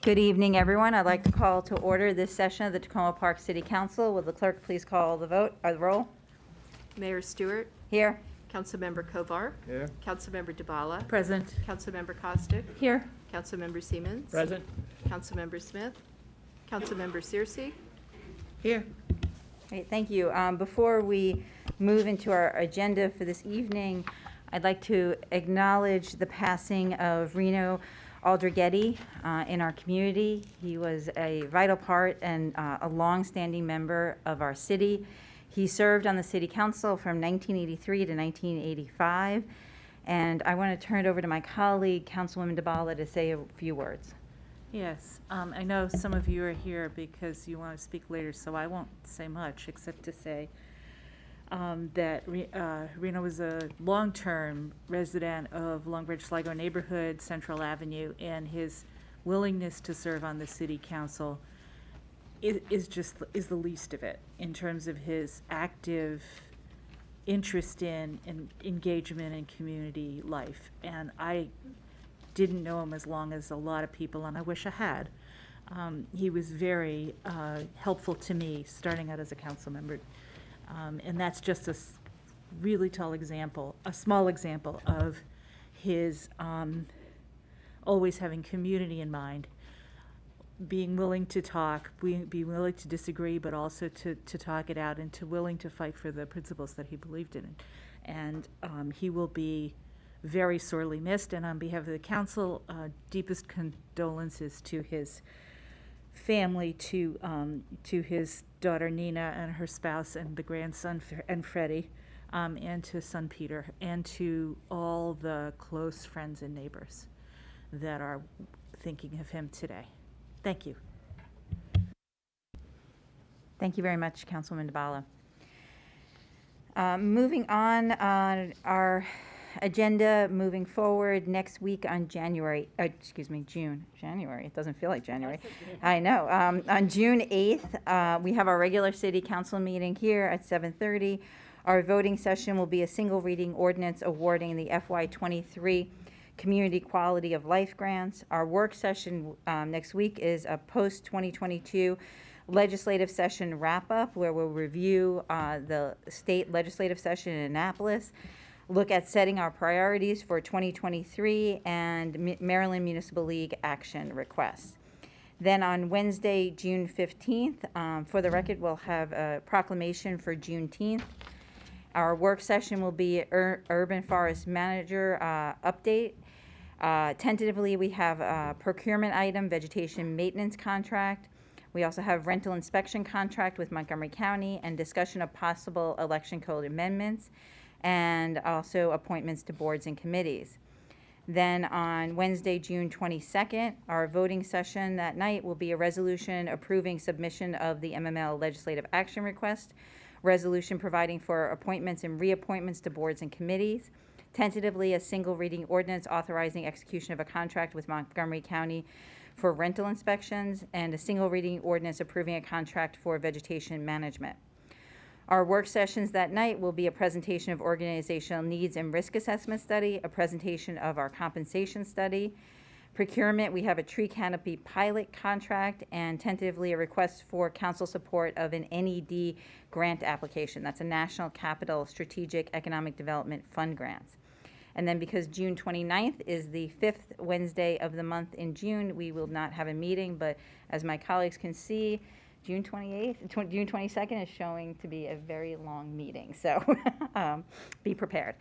Good evening, everyone. I'd like to call to order this session of the Tacoma Park City Council. Will the clerk please call the roll? Mayor Stewart. Here. Councilmember Kovar. Here. Councilmember DeBala. Present. Councilmember Costick. Here. Councilmember Siemens. Present. Councilmember Smith. Councilmember Searcy. Here. Great, thank you. Before we move into our agenda for this evening, I'd like to acknowledge the passing of Reno Aldrighetti in our community. He was a vital part and a long-standing member of our city. He served on the city council from 1983 to 1985. And I want to turn it over to my colleague, Councilwoman DeBala, to say a few words. Yes, I know some of you are here because you want to speak later, so I won't say much except to say that Reno was a long-term resident of Long Beach Sligo neighborhood, Central Avenue, and his willingness to serve on the city council is the least of it in terms of his active interest in and engagement in community life. And I didn't know him as long as a lot of people, and I wish I had. He was very helpful to me starting out as a council member. And that's just a really tall example, a small example of his always having community in mind, being willing to talk, being willing to disagree, but also to talk it out and willing to fight for the principles that he believed in. And he will be very sorely missed. And on behalf of the council, deepest condolences to his family, to his daughter Nina and her spouse and the grandson and Freddie, and to son Peter, and to all the close friends and neighbors that are thinking of him today. Thank you. Thank you very much, Councilwoman DeBala. Moving on our agenda, moving forward next week on January, June. January, it doesn't feel like January. I know. On June 8th, we have our regular city council meeting here at 7:30. Our voting session will be a single reading ordinance awarding the FY23 Community Quality of Life grants. Our work session next week is a post-2022 legislative session wrap-up where we'll review the state legislative session in Annapolis, look at setting our priorities for 2023 and Maryland Municipal League action requests. Then on Wednesday, June 15th, for the record, we'll have a proclamation for Juneteenth. Our work session will be Urban Forest Manager update. Tentatively, we have a procurement item, vegetation maintenance contract. We also have rental inspection contract with Montgomery County and discussion of possible election code amendments, and also appointments to boards and committees. Then on Wednesday, June 22nd, our voting session that night will be a resolution approving submission of the MML legislative action request, resolution providing for appointments and reappointments to boards and committees, tentatively a single reading ordinance authorizing execution of a contract with Montgomery County for rental inspections, and a single reading ordinance approving a contract for vegetation management. Our work sessions that night will be a presentation of organizational needs and risk assessment study, a presentation of our compensation study. Procurement, we have a tree canopy pilot contract, and tentatively a request for council support of an NED grant application. That's a National Capital Strategic Economic Development Fund grants. And then because June 29th is the 5th Wednesday of the month in June, we will not have a meeting, but as my colleagues can see, June 22nd is showing to be a very long meeting, so be prepared.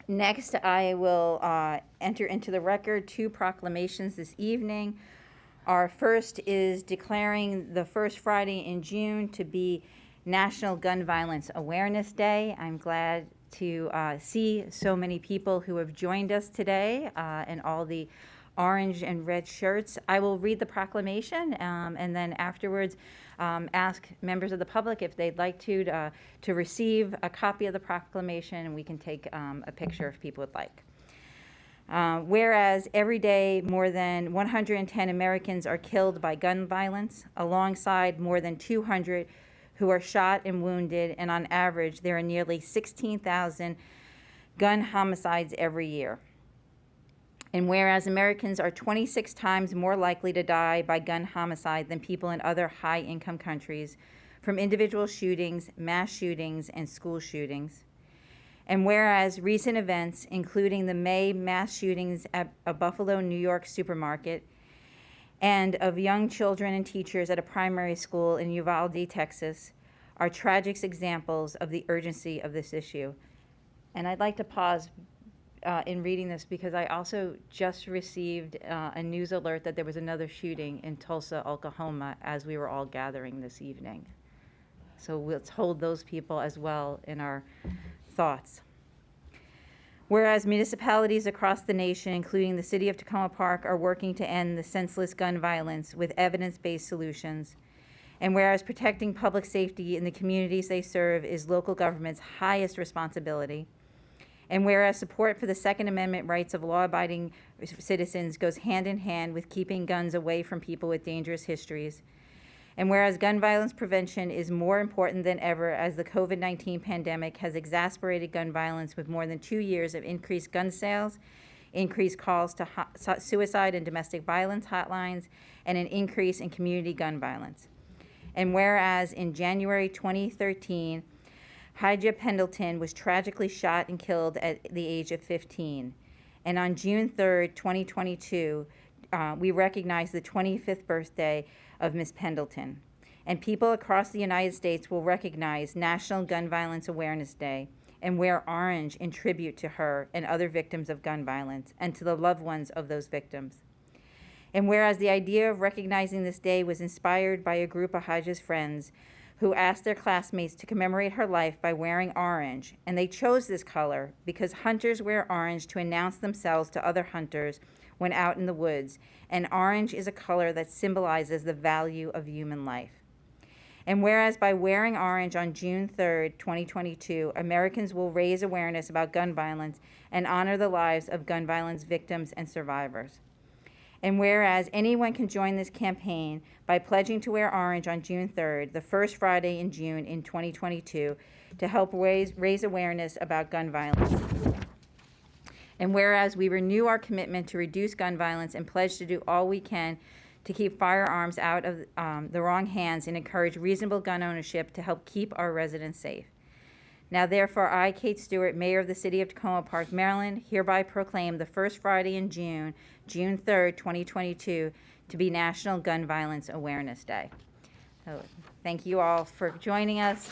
Next, I will enter into the record 2 proclamations this evening. Our first is declaring the first Friday in June to be National Gun Violence Awareness Day. I'm glad to see so many people who have joined us today and all the orange and red shirts. I will read the proclamation and then afterwards ask members of the public if they'd like to receive a copy of the proclamation, and we can take a picture if people would like. Whereas every day more than 110 Americans are killed by gun violence, alongside more than 200 who are shot and wounded, and on average there are nearly 16,000 gun homicides every year. And whereas Americans are 26 times more likely to die by gun homicide than people in other high-income countries from individual shootings, mass shootings, and school shootings. And whereas recent events, including the May mass shootings at a Buffalo, New York supermarket, and of young children and teachers at a primary school in Uvalde, Texas, are tragic examples of the urgency of this issue. And I'd like to pause in reading this because I also just received a news alert that there was another shooting in Tulsa, Oklahoma, as we were all gathering this evening. So let's hold those people as well in our thoughts. Whereas municipalities across the nation, including the city of Tacoma Park, are working to end the senseless gun violence with evidence-based solutions, and whereas protecting public safety in the communities they serve is local government's highest responsibility, and whereas support for the Second Amendment rights of law-abiding citizens goes hand in hand with keeping guns away from people with dangerous histories, and whereas gun violence prevention is more important than ever as the COVID-19 pandemic has exacerbated gun violence with more than 2 years of increased gun sales, increased calls to suicide and domestic violence hotlines, and an increase in community gun violence. And whereas in January 2013, Hija Pendleton was tragically shot and killed at the age of 15. And on June 3rd, 2022, we recognize the 25th birthday of Ms. Pendleton. And people across the United States will recognize National Gun Violence Awareness Day and wear orange in tribute to her and other victims of gun violence and to the loved ones of those victims. And whereas the idea of recognizing this day was inspired by a group of Hija's friends who asked their classmates to commemorate her life by wearing orange, and they chose this color because hunters wear orange to announce themselves to other hunters when out in the woods, and orange is a color that symbolizes the value of human life. And whereas by wearing orange on June 3rd, 2022, Americans will raise awareness about gun violence and honor the lives of gun violence victims and survivors. And whereas anyone can join this campaign by pledging to wear orange on June 3rd, the first Friday in June in 2022, to help raise awareness about gun violence. And whereas we renew our commitment to reduce gun violence and pledge to do all we can to keep firearms out of the wrong hands and encourage reasonable gun ownership to help keep our residents safe. Now therefore, I, Kate Stewart, Mayor of the City of Tacoma Park, Maryland, hereby proclaim the first Friday in June, June 3rd, 2022, to be National Gun Violence Awareness Day. So thank you all for joining us.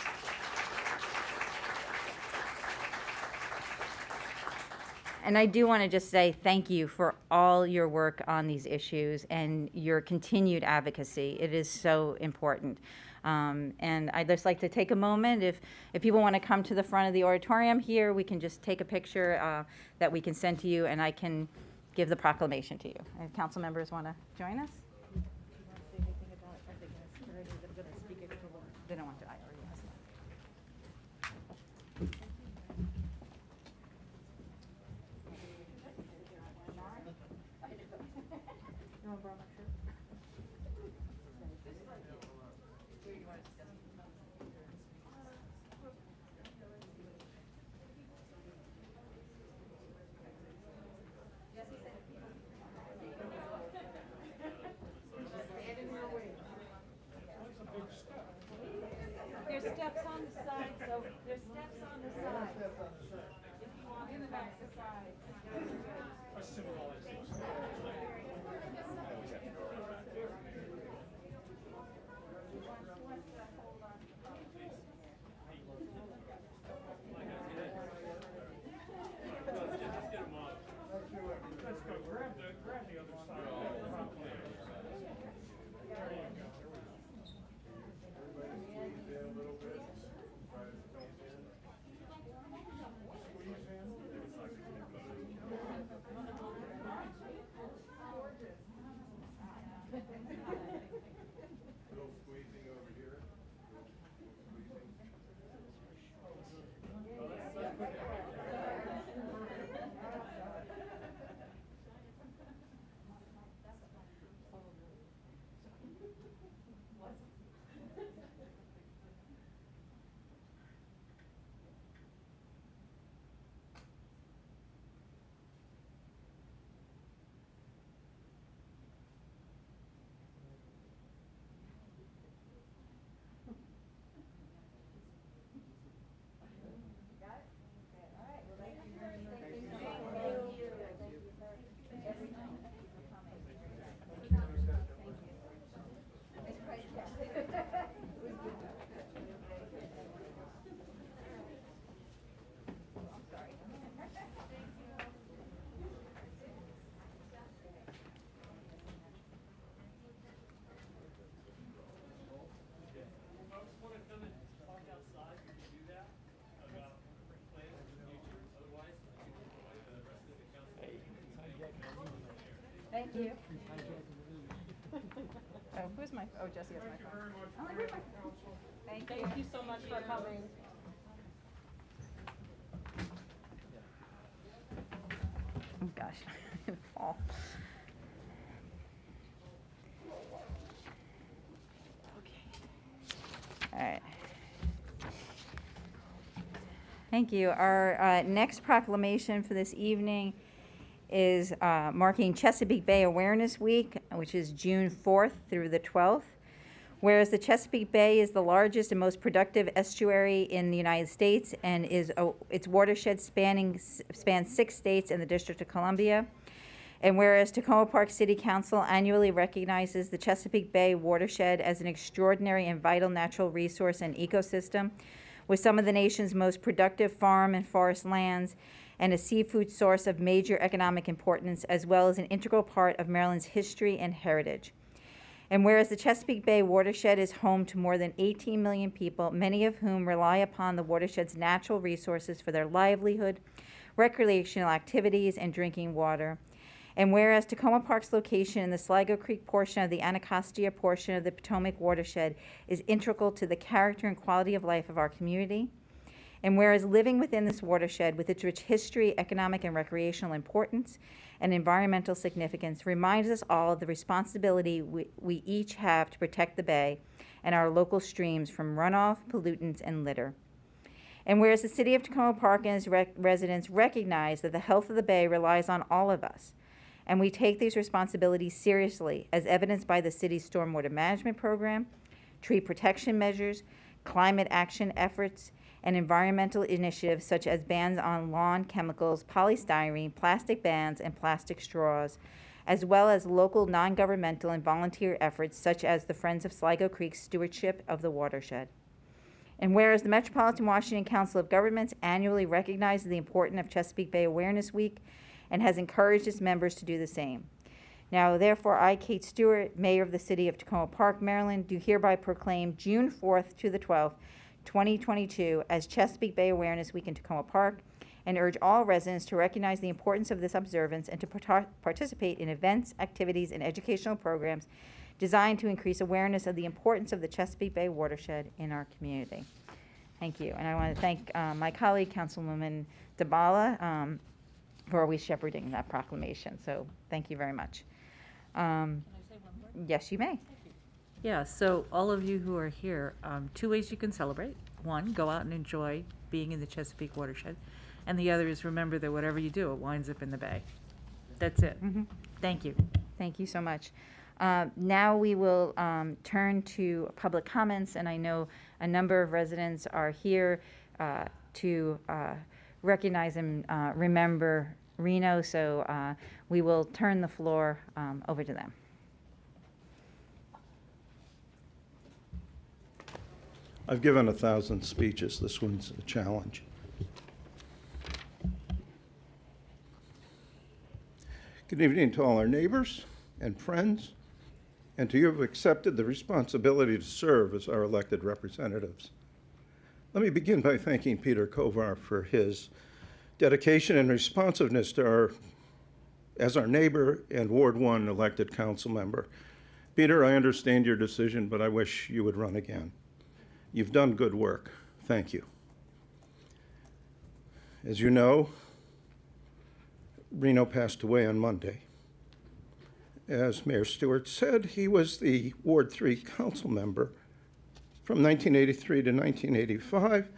And I do want to just say thank you for all your work on these issues and your continued advocacy. It is so important. And I'd just like to take a moment, if people want to come to the front of the auditorium here, we can just take a picture that we can send to you, and I can give the proclamation to you. If council members want to join us? They don't want to. I already asked them. You want to borrow my shirt? There's steps on the side, so there's steps on the side. If you walk in the back, the side. Thank you. Oh, who's my, oh, Jesse has my phone. Thank you. Thank you so much for coming. Oh, gosh, fall. All right. Thank you. Our next proclamation for this evening is marking Chesapeake Bay Awareness Week, which is June 4th through the 12th. Whereas the Chesapeake Bay is the largest and most productive estuary in the United States and its watershed spans 6 states and the District of Columbia. And whereas Tacoma Park City Council annually recognizes the Chesapeake Bay watershed as an extraordinary and vital natural resource and ecosystem with some of the nation's most productive farm and forest lands and a seafood source of major economic importance, as well as an integral part of Maryland's history and heritage. And whereas the Chesapeake Bay watershed is home to more than 18 million people, many of whom rely upon the watershed's natural resources for their livelihood, recreational activities, and drinking water. And whereas Tacoma Park's location in the Sligo Creek portion of the Anacostia portion of the Potomac watershed is integral to the character and quality of life of our community. And whereas living within this watershed with its rich history, economic and recreational importance, and environmental significance reminds us all of the responsibility we each have to protect the bay and our local streams from runoff, pollutants, and litter. And whereas the City of Tacoma Park and its residents recognize that the health of the bay relies on all of us, and we take these responsibilities seriously, as evidenced by the city's stormwater management program, tree protection measures, climate action efforts, and environmental initiatives such as bans on lawn chemicals, polystyrene, plastic bans, and plastic straws, as well as local non-governmental and volunteer efforts such as the Friends of Sligo Creek's stewardship of the watershed. And whereas the Metropolitan Washington Council of Governments annually recognizes the importance of Chesapeake Bay Awareness Week and has encouraged its members to do the same. Now, therefore, I, Kate Stewart, Mayor of the City of Tacoma Park, Maryland, do hereby proclaim June 4th to the 12th, 2022 as Chesapeake Bay Awareness Week in Tacoma Park, and urge all residents to recognize the importance of this observance and to participate in events, activities, and educational programs designed to increase awareness of the importance of the Chesapeake Bay watershed in our community. Thank you. And I want to thank my colleague, Councilwoman Dabala, for always shepherding that proclamation. So thank you very much. Can I say one word? Yes, you may. Yeah, so all of you who are here, 2 ways you can celebrate. One, go out and enjoy being in the Chesapeake watershed. And the other is remember that whatever you do, it winds up in the bay. That's it. Mm-hmm. Thank you. Thank you so much. Now we will turn to public comments, and I know a number of residents are here to recognize and remember Reno, so we will turn the floor over to them. I've given 1,000 speeches. This one's a challenge. Good evening to all our neighbors and friends, and to you who have accepted the responsibility to serve as our elected representatives. Let me begin by thanking Peter Kovar for his dedication and responsiveness to as our neighbor and Ward 1 elected council member. Peter, I understand your decision, but I wish you would run again. You've done good work. Thank you. As you know, Reno passed away on Monday. As Mayor Stewart said, he was the Ward 3 council member from 1983 to 1985.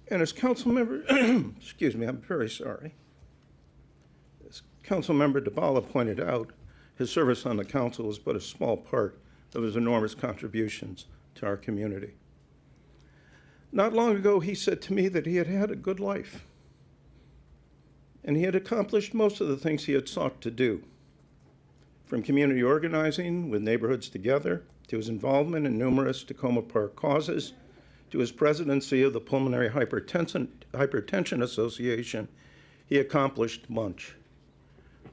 And as council member, excuse me, I'm very sorry. As council member Dabala pointed out, his service on the council was but a small part of his enormous contributions to our community. Not long ago, he said to me that he had had a good life, and he had accomplished most of the things he had sought to do, from community organizing with Neighborhoods Together, to his involvement in numerous Tacoma Park causes, to his presidency of the Pulmonary Hypertension Association. He accomplished much.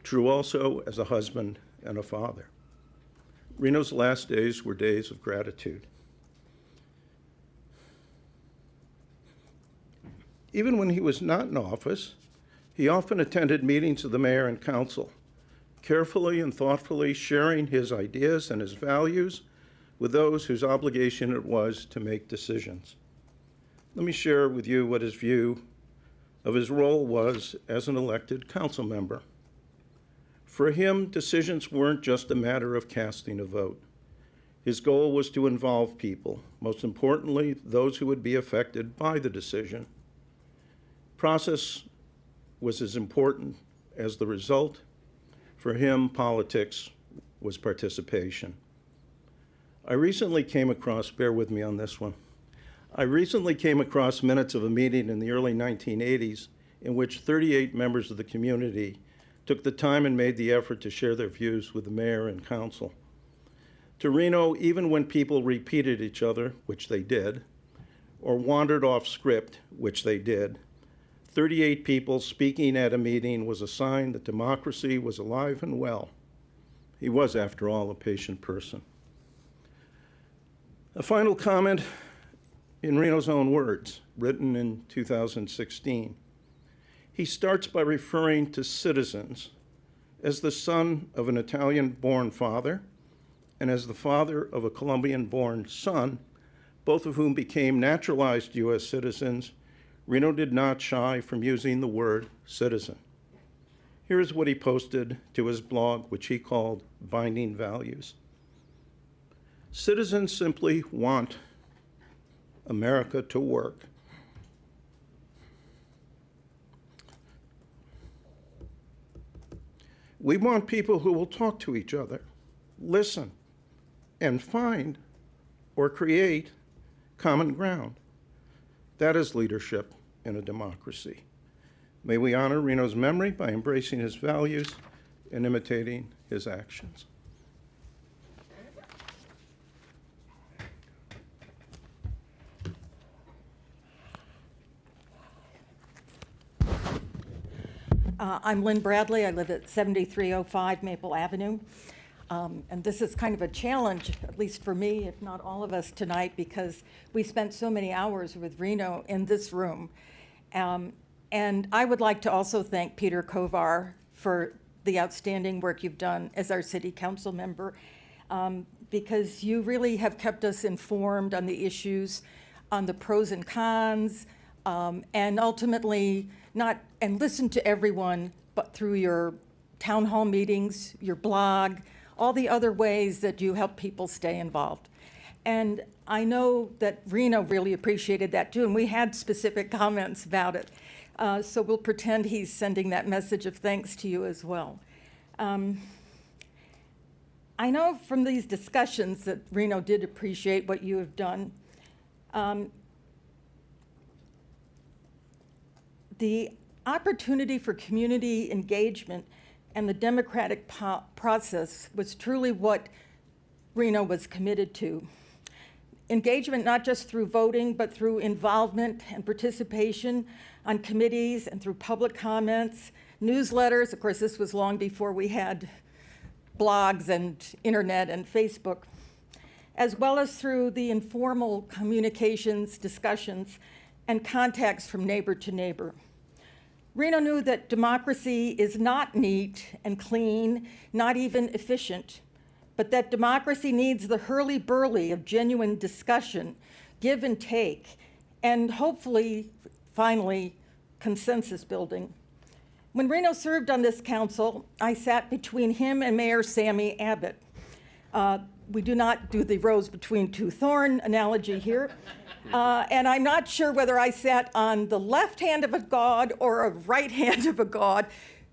True also as a husband and a father. Reno's last days were days of gratitude. Even when he was not in office, he often attended meetings of the mayor and council, carefully and thoughtfully sharing his ideas and his values with those whose obligation it was to make decisions. Let me share with you what his view of his role was as an elected council member. For him, decisions weren't just a matter of casting a vote. His goal was to involve people, most importantly, those who would be affected by the decision. Process was as important as the result. For him, politics was participation. I recently came across, bear with me on this one, I recently came across minutes of a meeting in the early 1980s in which 38 members of the community took the time and made the effort to share their views with the mayor and council. To Reno, even when people repeated each other, which they did, or wandered off script, which they did, 38 people speaking at a meeting was a sign that democracy was alive and well. He was, after all, a patient person. A final comment in Reno's own words, written in 2016. He starts by referring to citizens as the son of an Italian-born father and as the father of a Colombian-born son, both of whom became naturalized U.S. citizens. Reno did not shy from using the word citizen. Here is what he posted to his blog, which he called Binding Values. Citizens simply want America to work. We want people who will talk to each other, listen, and find or create common ground. That is leadership in a democracy. May we honor Reno's memory by embracing his values and imitating his actions. I'm Lynn Bradley. I live at 7305 Maple Avenue. And this is kind of a challenge, at least for me, if not all of us tonight, because we spent so many hours with Reno in this room. And I would like to also thank Peter Kovar for the outstanding work you've done as our city council member, because you really have kept us informed on the issues, on the pros and cons, and ultimately and listen to everyone, but through your town hall meetings, your blog, all the other ways that you help people stay involved. And I know that Reno really appreciated that too, and we had specific comments about it. So we'll pretend he's sending that message of thanks to you as well. I know from these discussions that Reno did appreciate what you have done. The opportunity for community engagement and the democratic process was truly what Reno was committed to. Engagement not just through voting, but through involvement and participation on committees and through public comments, newsletters. Of course, this was long before we had blogs and internet and Facebook, as well as through the informal communications, discussions, and contacts from neighbor to neighbor. Reno knew that democracy is not neat and clean, not even efficient, but that democracy needs the hurly-burly of genuine discussion, give and take, and hopefully, finally, consensus building. When Reno served on this council, I sat between him and Mayor Sammy Abbott. We do not do the rose between two thorn analogy here. And I'm not sure whether I sat on the left hand of a god or a right hand of a god.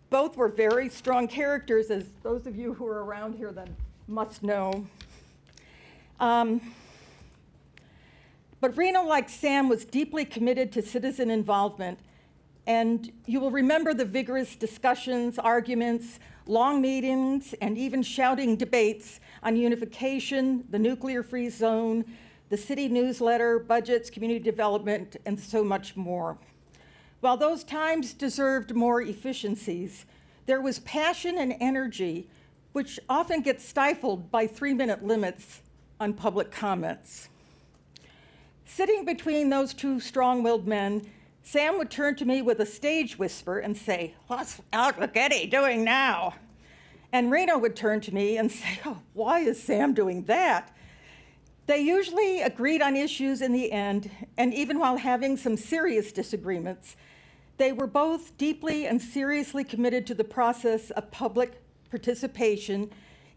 Both were very strong characters, as those of you who are around here then must know. But Reno, like Sam, was deeply committed to citizen involvement. And you will remember the vigorous discussions, arguments, long meetings, and even shouting debates on unification, the nuclear-free zone, the city newsletter, budgets, community development, and so much more. While those times deserved more efficiencies, there was passion and energy, which often gets stifled by 3-minute limits on public comments. Sitting between those two strong-willed men, Sam would turn to me with a stage whisper and say, "What's Al Rigetti doing now?" And Reno would turn to me and say, "Oh, why is Sam doing that?" They usually agreed on issues in the end, and even while having some serious disagreements, they were both deeply and seriously committed to the process of public participation,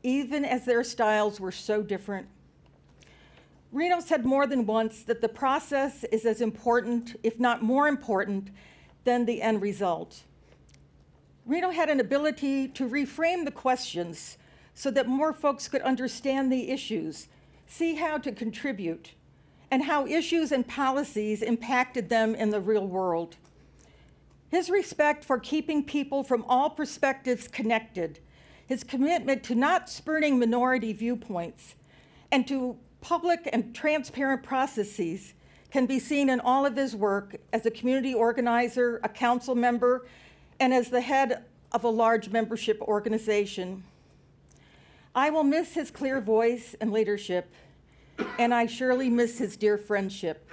even as their styles were so different. Reno said more than once that the process is as important, if not more important, than the end result. Reno had an ability to reframe the questions so that more folks could understand the issues, see how to contribute, and how issues and policies impacted them in the real world. His respect for keeping people from all perspectives connected, his commitment to not spurning minority viewpoints, and to public and transparent processes can be seen in all of his work as a community organizer, a council member, and as the head of a large membership organization. I will miss his clear voice and leadership, and I surely miss his dear friendship.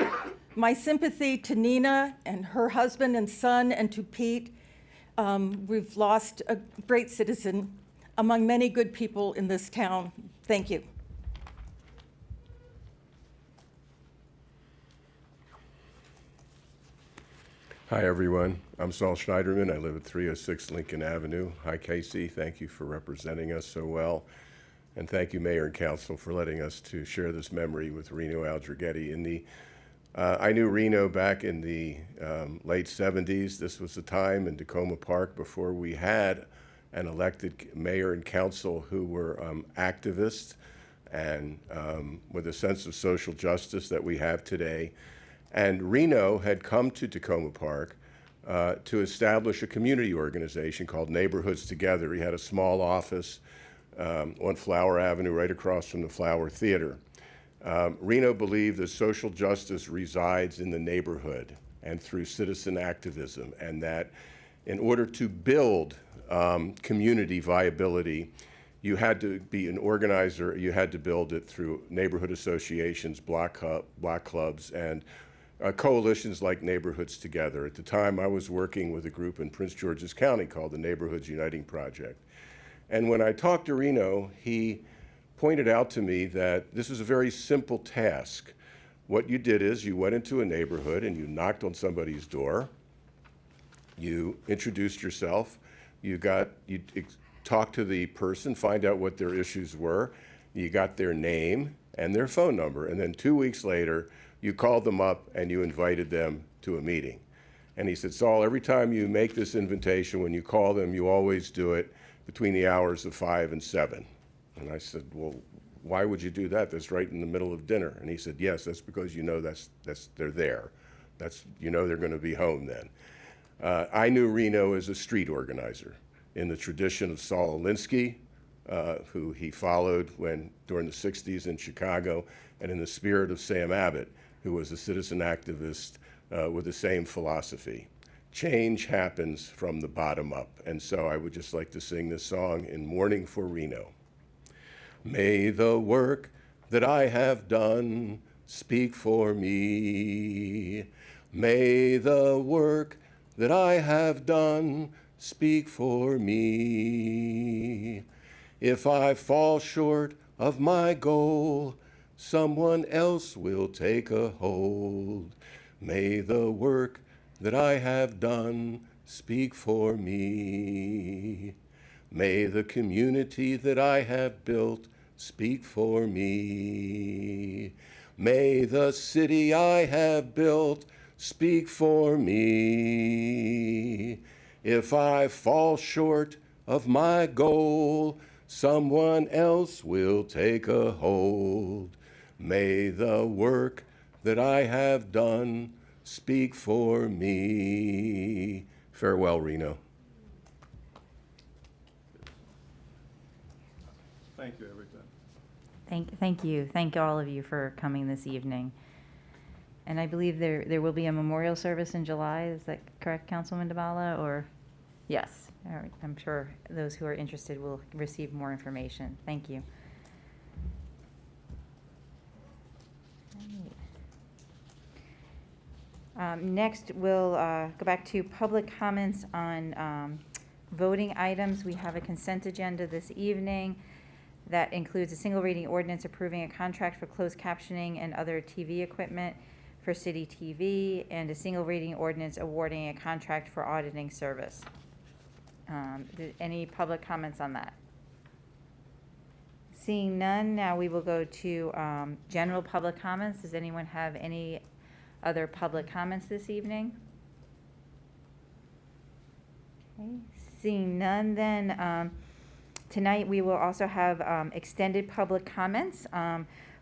My sympathy to Nina and her husband and son, and to Pete. We've lost a great citizen among many good people in this town. Thank you. Hi, everyone. I'm Saul Schneiderman. I live at 306 Lincoln Avenue. Hi, Casey. Thank you for representing us so well. And thank you, Mayor and Council, for letting us to share this memory with Reno Aldrighetti. I knew Reno back in the late 70s. This was the time in Tacoma Park before we had an elected mayor and council who were activists and with a sense of social justice that we have today. And Reno had come to Tacoma Park to establish a community organization called Neighborhoods Together. He had a small office on Flower Avenue right across from the Flower Theater. Reno believed that social justice resides in the neighborhood and through citizen activism, and that in order to build community viability, you had to be an organizer, you had to build it through neighborhood associations, block clubs, and coalitions like Neighborhoods Together. At the time, I was working with a group in Prince George's County called the Neighborhoods Uniting Project. And when I talked to Reno, he pointed out to me that this was a very simple task. What you did is you went into a neighborhood and you knocked on somebody's door, you introduced yourself, you talked to the person, find out what their issues were, you got their name and their phone number, and then 2 weeks later, you called them up and you invited them to a meeting. And he said, Saul, every time you make this invitation, when you call them, you always do it between the hours of 5 and 7. And I said, well, why would you do that? That's right in the middle of dinner. And he said, yes, that's because you know they're there. You know they're going to be home then. I knew Reno as a street organizer in the tradition of Saul Alinsky, who he followed during the 60s in Chicago, and in the spirit of Sam Abbott, who was a citizen activist with the same philosophy. Change happens from the bottom up. And so I would just like to sing this song in mourning for Reno. May the work that I have done speak for me. May the work that I have done speak for me. If I fall short of my goal, someone else will take a hold. May the work that I have done speak for me. May the community that I have built speak for me. May the city I have built speak for me. If I fall short of my goal, someone else will take a hold. May the work that I have done speak for me. Farewell, Reno. Thank you, everybody. Thank you. Thank all of you for coming this evening. And I believe there will be a memorial service in July. Is that correct, Councilman Dabala? Or yes. All right. I'm sure those who are interested will receive more information. Thank you. Next, we'll go back to public comments on Voting items, we have a consent agenda this evening that includes a single reading ordinance approving a contract for closed captioning and other TV equipment for city TV, and a single reading ordinance awarding a contract for auditing service. Any public comments on that? Seeing none, now we will go to general public comments. Does anyone have any other public comments this evening? Okay. Seeing none, then tonight we will also have extended public comments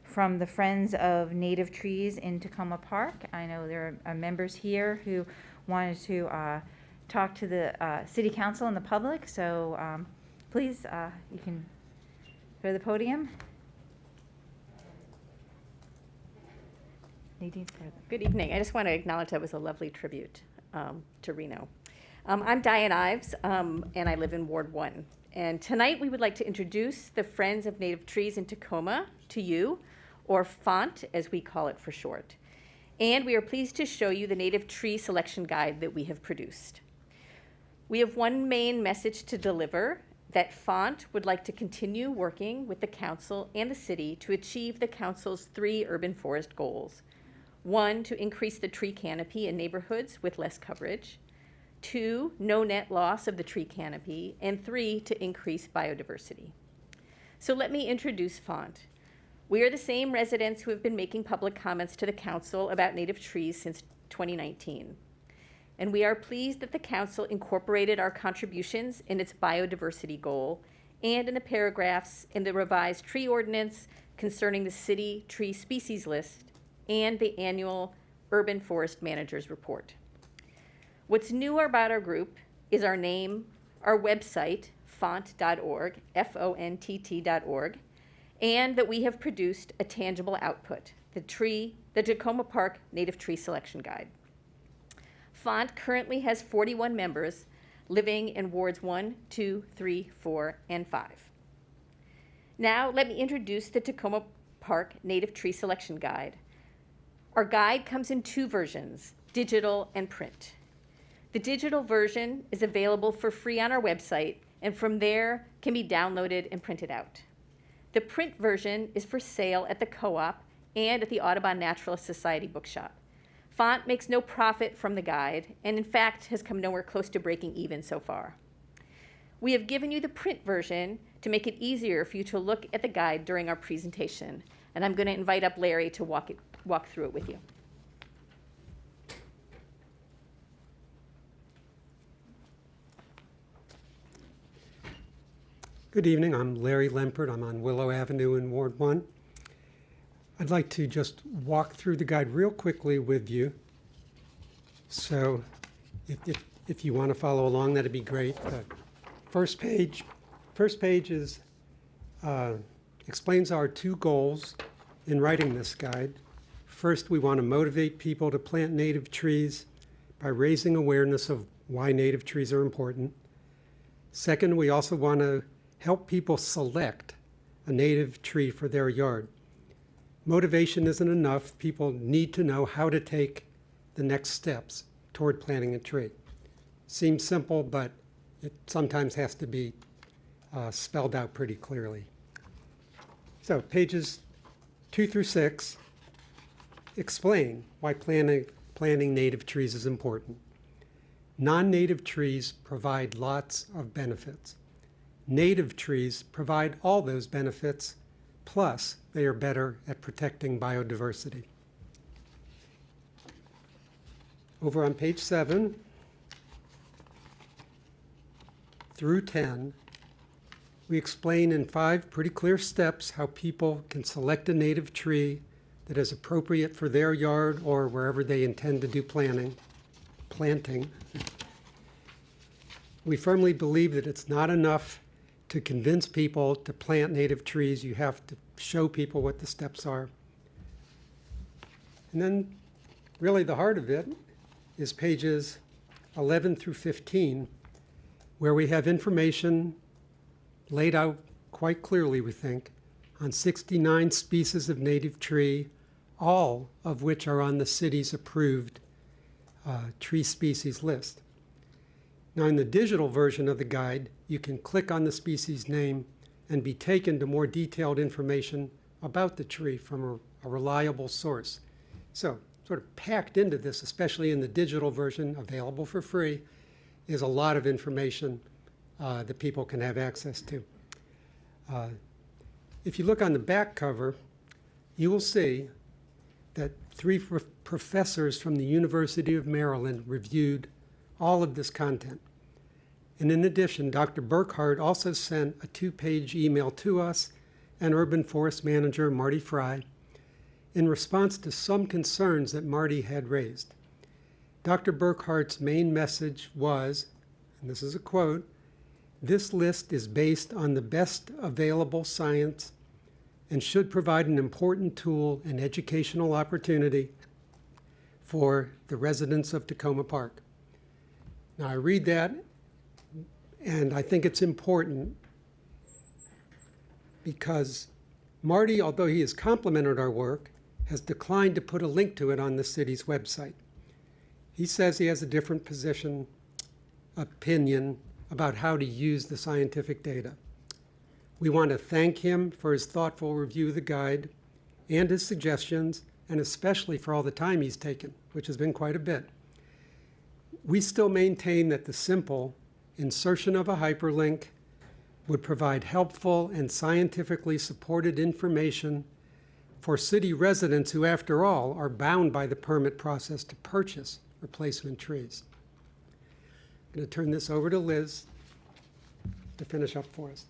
from the Friends of Native Trees in Tacoma Park. I know there are members here who wanted to talk to the City Council and the public, so please, you can go to the podium. Nadine's there. Good evening. I just want to acknowledge that was a lovely tribute to Reno. I'm Diane Ives, and I live in Ward 1. And tonight we would like to introduce the Friends of Native Trees in Tacoma to you, or FONT as we call it for short. And we are pleased to show you the Native Tree Selection Guide that we have produced. We have one main message to deliver, that FONT would like to continue working with the council and the city to achieve the council's 3 urban forest goals. 1, to increase the tree canopy in neighborhoods with less coverage. 2, no net loss of the tree canopy. And 3, to increase biodiversity. So let me introduce FONT. We are the same residents who have been making public comments to the council about native trees since 2019. And we are pleased that the council incorporated our contributions in its biodiversity goal and in the paragraphs in the revised tree ordinance concerning the city tree species list and the annual urban forest manager's report. What's new about our group is our name, our website, font.org, FONTT.org, and that we have produced a tangible output, the Tacoma Park Native Tree Selection Guide. FONT currently has 41 members living in wards 1, 2, 3, 4, and 5. Now, let me introduce the Tacoma Park Native Tree Selection Guide. Our guide comes in 2 versions, digital and print. The digital version is available for free on our website, and from there can be downloaded and printed out. The print version is for sale at the co-op and at the Audubon Naturalist Society bookshop. FONT makes no profit from the guide, and in fact has come nowhere close to breaking even so far. We have given you the print version to make it easier for you to look at the guide during our presentation, and I'm going to invite up Larry to walk through it with you. Good evening. I'm Larry Lempert. I'm on Willow Avenue in Ward 1. I'd like to just walk through the guide real quickly with you. So if you want to follow along, that'd be great. The first page is explains our 2 goals in writing this guide. First, we want to motivate people to plant native trees by raising awareness of why native trees are important. Second, we also want to help people select a native tree for their yard. Motivation isn't enough. People need to know how to take the next steps toward planting a tree. Seems simple, but it sometimes has to be spelled out pretty clearly. So pages 2 through 6 explain why planting native trees is important. Non-native trees provide lots of benefits. Native trees provide all those benefits, plus they are better at protecting biodiversity. Over on page 7 through 10, we explain in 5 pretty clear steps how people can select a native tree that is appropriate for their yard or wherever they intend to do planting. We firmly believe that it's not enough to convince people to plant native trees. You have to show people what the steps are. And then really the heart of it is pages 11 through 15, where we have information laid out quite clearly, we think, on 69 species of native tree, all of which are on the city's approved tree species list. Now, in the digital version of the guide, you can click on the species name and be taken to more detailed information about the tree from a reliable source. So, sort of packed into this, especially in the digital version available for free, is a lot of information that people can have access to. If you look on the back cover, you will see that three professors from the University of Maryland reviewed all of this content. And in addition, Dr. Burkhardt also sent a 2-page email to us and Urban Forest Manager Marty Fry in response to some concerns that Marty had raised. Dr. Burkhardt's main message was, and this is a quote, "This list is based on the best available science and should provide an important tool and educational opportunity for the residents of Tacoma Park." Now, I read that, and I think it's important because Marty, although he has complimented our work, has declined to put a link to it on the city's website. He says he has a different opinion about how to use the scientific data. We want to thank him for his thoughtful review of the guide and his suggestions, and especially for all the time he's taken, which has been quite a bit. We still maintain that the simple insertion of a hyperlink would provide helpful and scientifically supported information for city residents who, after all, are bound by the permit process to purchase replacement trees. I'm going to turn this over to Liz to finish up for us.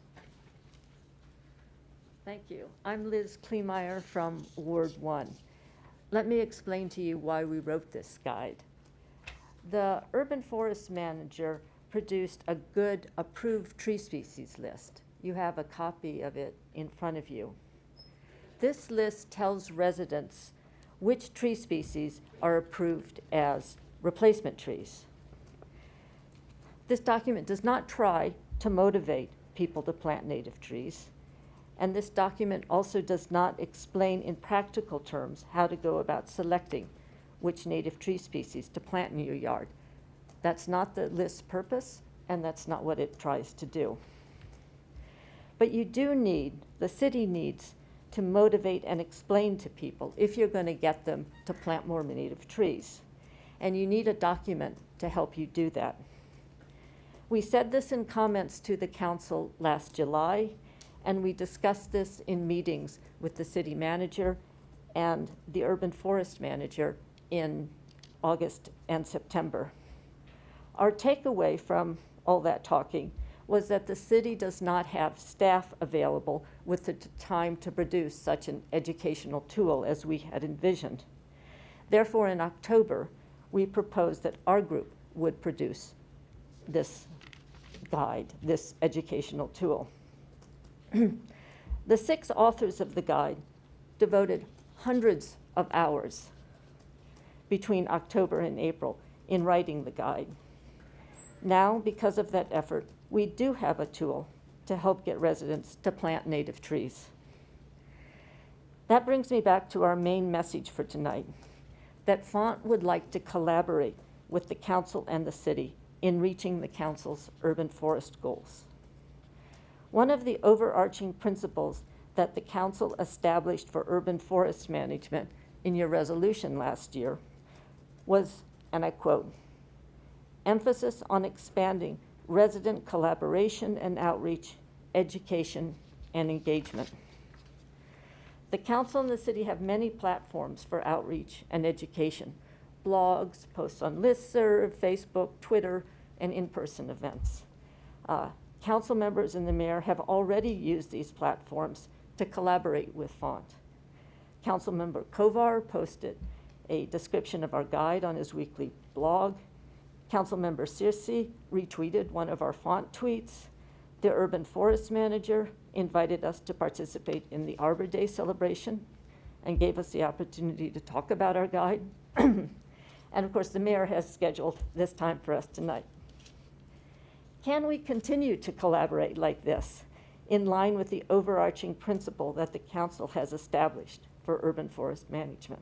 Thank you. I'm Liz Kleemeyer from Ward 1. Let me explain to you why we wrote this guide. The Urban Forest Manager produced a good approved tree species list. You have a copy of it in front of you. This list tells residents which tree species are approved as replacement trees. This document does not try to motivate people to plant native trees, and this document also does not explain in practical terms how to go about selecting which native tree species to plant in your yard. That's not the list's purpose, and that's not what it tries to do. But you do need, the city needs, to motivate and explain to people if you're going to get them to plant more native trees. And you need a document to help you do that. We said this in comments to the council last July, and we discussed this in meetings with the city manager and the urban forest manager in August and September. Our takeaway from all that talking was that the city does not have staff available with the time to produce such an educational tool as we had envisioned. Therefore, in October, we proposed that our group would produce this guide, this educational tool. The 6 authors of the guide devoted hundreds of hours between October and April in writing the guide. Now, because of that effort, we do have a tool to help get residents to plant native trees. That brings me back to our main message for tonight, that Font would like to collaborate with the council and the city in reaching the council's urban forest goals. One of the overarching principles that the council established for urban forest management in your resolution last year was, and I quote, emphasis on expanding resident collaboration and outreach, education, and engagement. The council and the city have many platforms for outreach and education: blogs, posts on listserv, Facebook, Twitter, and in-person events. Council members and the mayor have already used these platforms to collaborate with Font. Councilmember Kovar posted a description of our guide on his weekly blog. Councilmember Searcy retweeted one of our Font tweets. The urban forest manager invited us to participate in the Arbor Day celebration and gave us the opportunity to talk about our guide. And of course, the mayor has scheduled this time for us tonight. Can we continue to collaborate like this, in line with the overarching principle that the council has established for urban forest management?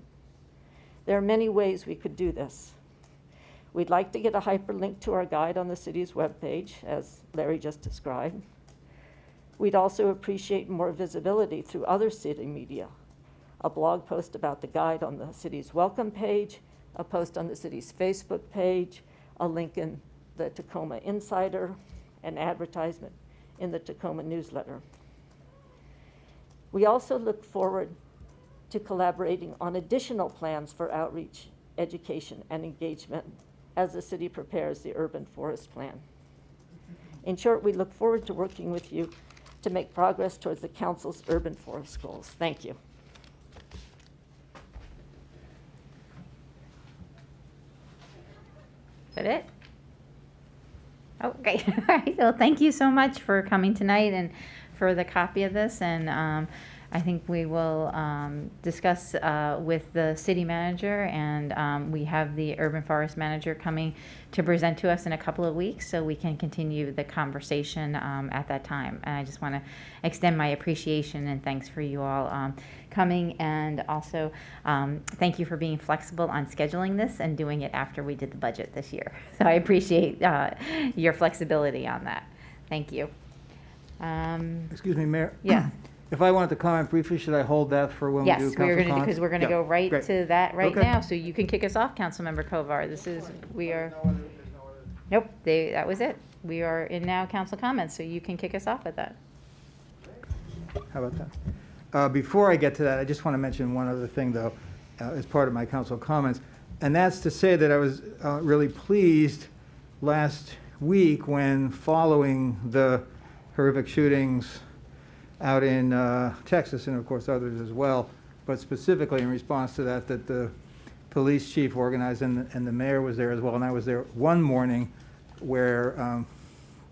There are many ways we could do this. We'd like to get a hyperlink to our guide on the city's webpage, as Larry just described. We'd also appreciate more visibility through other city media, a blog post about the guide on the city's welcome page, a post on the city's Facebook page, a link in the Tacoma Insider, an advertisement in the Tacoma newsletter. We also look forward to collaborating on additional plans for outreach, education, and engagement as the city prepares the urban forest plan. In short, we look forward to working with you to make progress towards the council's urban forest goals. Thank you. Is that it? Oh, okay. All right. Well, thank you so much for coming tonight and for the copy of this. And I think we will discuss with the city manager, and we have the urban forest manager coming to present to us in a couple of weeks, so we can continue the conversation at that time. And I just want to extend my appreciation and thanks for you all coming, and also thank you for being flexible on scheduling this and doing it after we did the budget this year. So I appreciate your flexibility on that. Thank you. Excuse me, Mayor. Yeah. If I wanted to comment briefly, should I hold that for when we do Yes, council we're going to, comments? because we're going to Yeah, go right great. to that right Okay. now. So you can kick us off, Councilmember Kovar. This is, we are, nope, that was it. We are in now council comments, so you can kick us off with that. How about that? Before I get to that, I just want to mention one other thing, though, as part of my council comments, and that's to say that I was really pleased last week when, following the horrific shootings out in Texas, and of course others as well, but specifically in response to that, that the police chief organized and the mayor was there as well, and I was there one morning where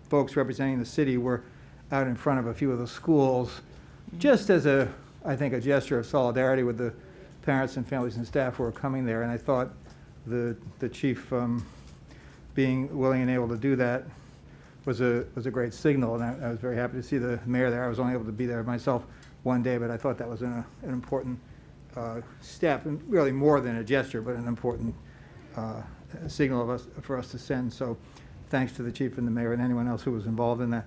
folks representing the city were out in front of a few of the schools, just as I think a gesture of solidarity with the parents and families and staff who were coming there. And I thought the chief being willing and able to do that was a great signal, and I was very happy to see the mayor there. I was only able to be there myself one day, but I thought that was an important step, and really more than a gesture, but an important signal for us to send. So thanks to the chief and the mayor and anyone else who was involved in that.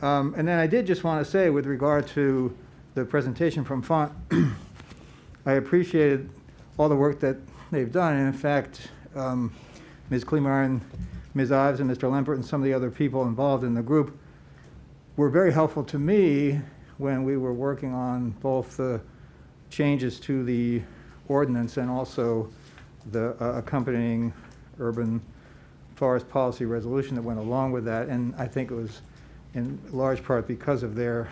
And then I did just want to say, with regard to the presentation from Font, I appreciated all the work that they've done. And in fact, Ms. Kleemeyer and Ms. Ives and Mr. Lempert and some of the other people involved in the group were very helpful to me when we were working on both the changes to the ordinance and also the accompanying urban forest policy resolution that went along with that. And I think it was in large part because of their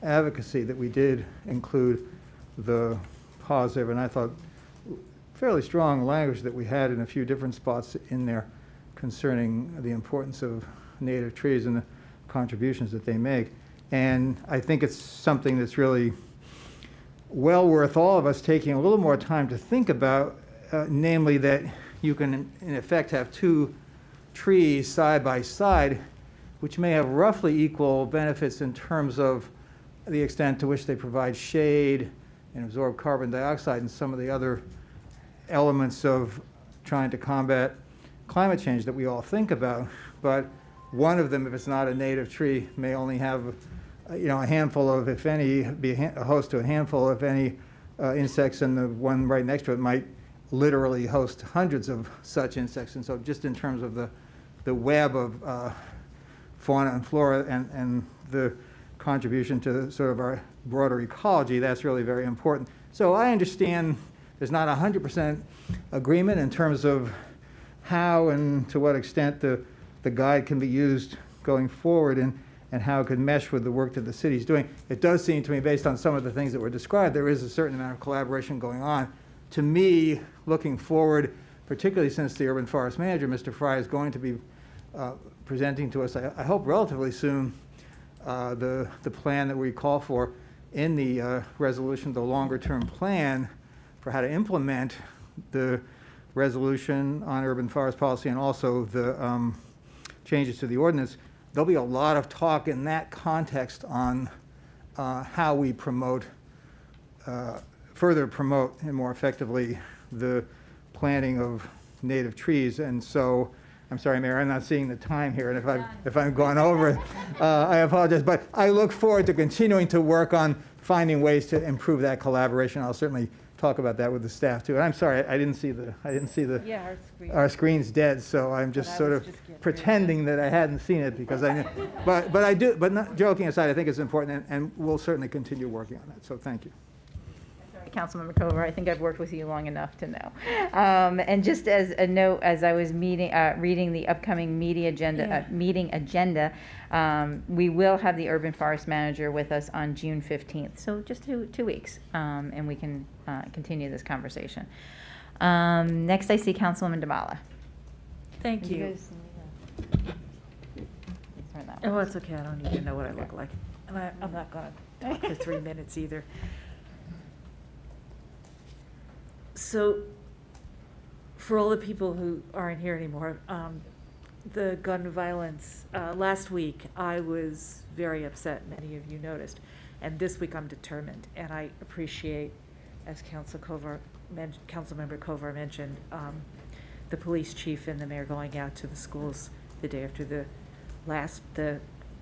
advocacy that we did include the positive, and I thought fairly strong language that we had in a few different spots in there concerning the importance of native trees and the contributions that they make. And I think it's something that's really well worth all of us taking a little more time to think about, namely that you can, in effect, have two trees side by side, which may have roughly equal benefits in terms of the extent to which they provide shade and absorb carbon dioxide and some of the other elements of trying to combat climate change that we all think about. But one of them, if it's not a native tree, may only have a handful of, if any, be a host to a handful, if any, insects, and the one right next to it might literally host hundreds of such insects. And so just in terms of the web of fauna and flora and the contribution to sort of our broader ecology, that's really very important. So I understand there's not 100% agreement in terms of how and to what extent the guide can be used going forward and how it could mesh with the work that the city's doing. It does seem to me, based on some of the things that were described, there is a certain amount of collaboration going on. To me, looking forward, particularly since the urban forest manager, Mr. Fry, is going to be presenting to us, I hope relatively soon, the plan that we call for in the resolution, the longer-term plan for how to implement the resolution on urban forest policy and also the changes to the ordinance. There'll be a lot of talk in that context on how we promote, further promote and more effectively the planting of native trees. And so, I'm sorry, Mayor, I'm not seeing the time here, and if I've gone over, I apologize. But I look forward to continuing to work on finding ways to improve that collaboration. I'll certainly talk about that with the staff too. And I'm sorry, I didn't see the Yeah, our screen. our screen's dead, so I'm just But I sort was of just getting ready. pretending that I hadn't seen it because I knew. But I do. But not, joking aside, I think it's important, and we'll certainly continue working on that. So thank you. Councilmember Kovar, I think I've worked with you long enough to know. And just as a note, as I was reading the upcoming meeting agenda, we will have the urban forest manager with us on June 15th. So just 2 weeks, and we can continue this conversation. Next, I see Councilwoman Dabala. Thank you. guys turn that Oh, one. it's okay, I don't even know what I look like. And I'm not gonna talk for 3 minutes either. So, for all the people who aren't here anymore, the gun violence, last week, I was very upset, many of you noticed. And this week, I'm determined, and I appreciate, as Councilmember Kovar mentioned, the police chief and the mayor going out to the schools the day after the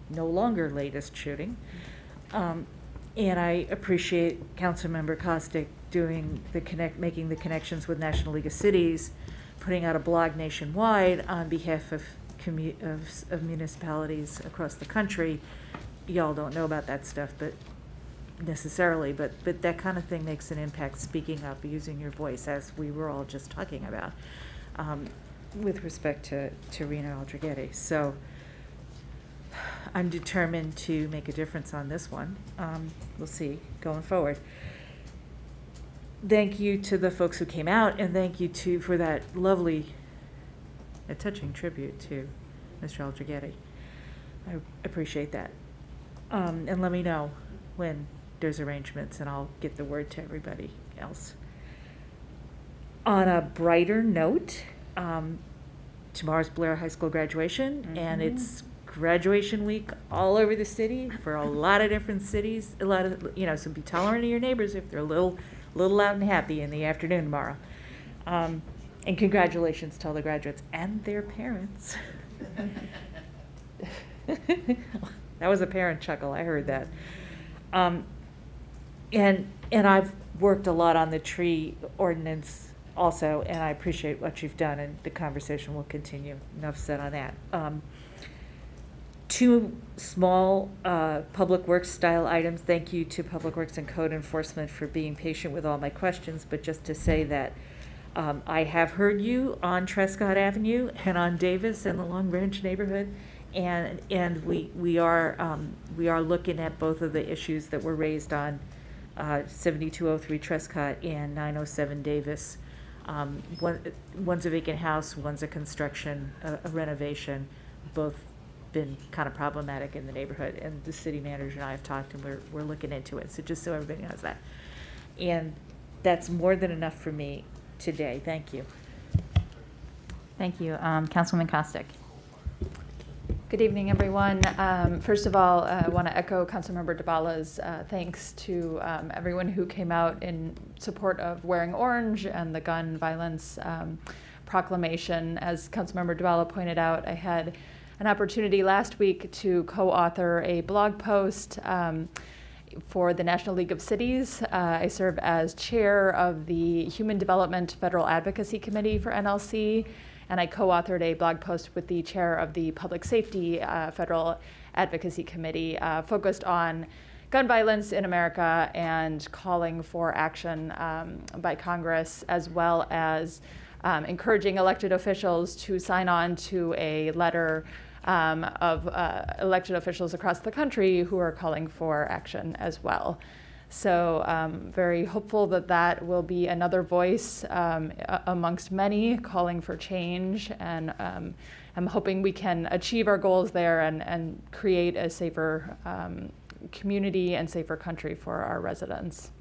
no longer latest shooting. And I appreciate Councilmember Costick making the connections with National League of Cities, putting out a blog nationwide on behalf of municipalities across the country. Y'all don't know about that stuff, but that kind of thing makes an impact, speaking up, using your voice, as we were all just talking about, with respect to Reno Aldrighetti. So I'm determined to make a difference on this one. We'll see going forward. Thank you to the folks who came out, and thank you for that lovely, touching tribute to Mr. Aldrighetti. I appreciate that. And let me know when there's arrangements, and I'll get the word to everybody else. On a brighter note, tomorrow's Blair High School graduation, and it's graduation week all over the city for a lot of different cities. A lot of, so be tolerant of your neighbors if they're a little loud and happy in the afternoon tomorrow. And congratulations to all the graduates and their parents. That was a parent chuckle, I heard that. And I've worked a lot on the tree ordinance also, and I appreciate what you've done, and the conversation will continue. Enough said on that. 2 small Public Works style items. Thank you to Public Works and Code Enforcement for being patient with all my questions, but just to say that I have heard you on Trescott Avenue and on Davis in the Long Branch neighborhood, and we are looking at both of the issues that were raised on 7203 Trescott and 907 Davis. One's a vacant house, one's a construction, a renovation, both been kind of problematic in the neighborhood, and the city manager and I have talked, and we're looking into it. So just so everybody knows that. And that's more than enough for me today. Thank you. Thank you. Councilwoman Costick. Good evening, everyone. First of all, I want to echo Councilmember Dabala's thanks to everyone who came out in support of wearing orange and the gun violence proclamation. As Councilmember Dabala pointed out, I had an opportunity last week to co-author a blog post for the National League of Cities. I serve as chair of the Human Development Federal Advocacy Committee for NLC, and I co-authored a blog post with the chair of the Public Safety Federal Advocacy Committee focused on gun violence in America and calling for action by Congress, as well as encouraging elected officials to sign on to a letter of elected officials across the country who are calling for action as well. So very hopeful that that will be another voice amongst many calling for change, and I'm hoping we can achieve our goals there and create a safer community and safer country for our residents.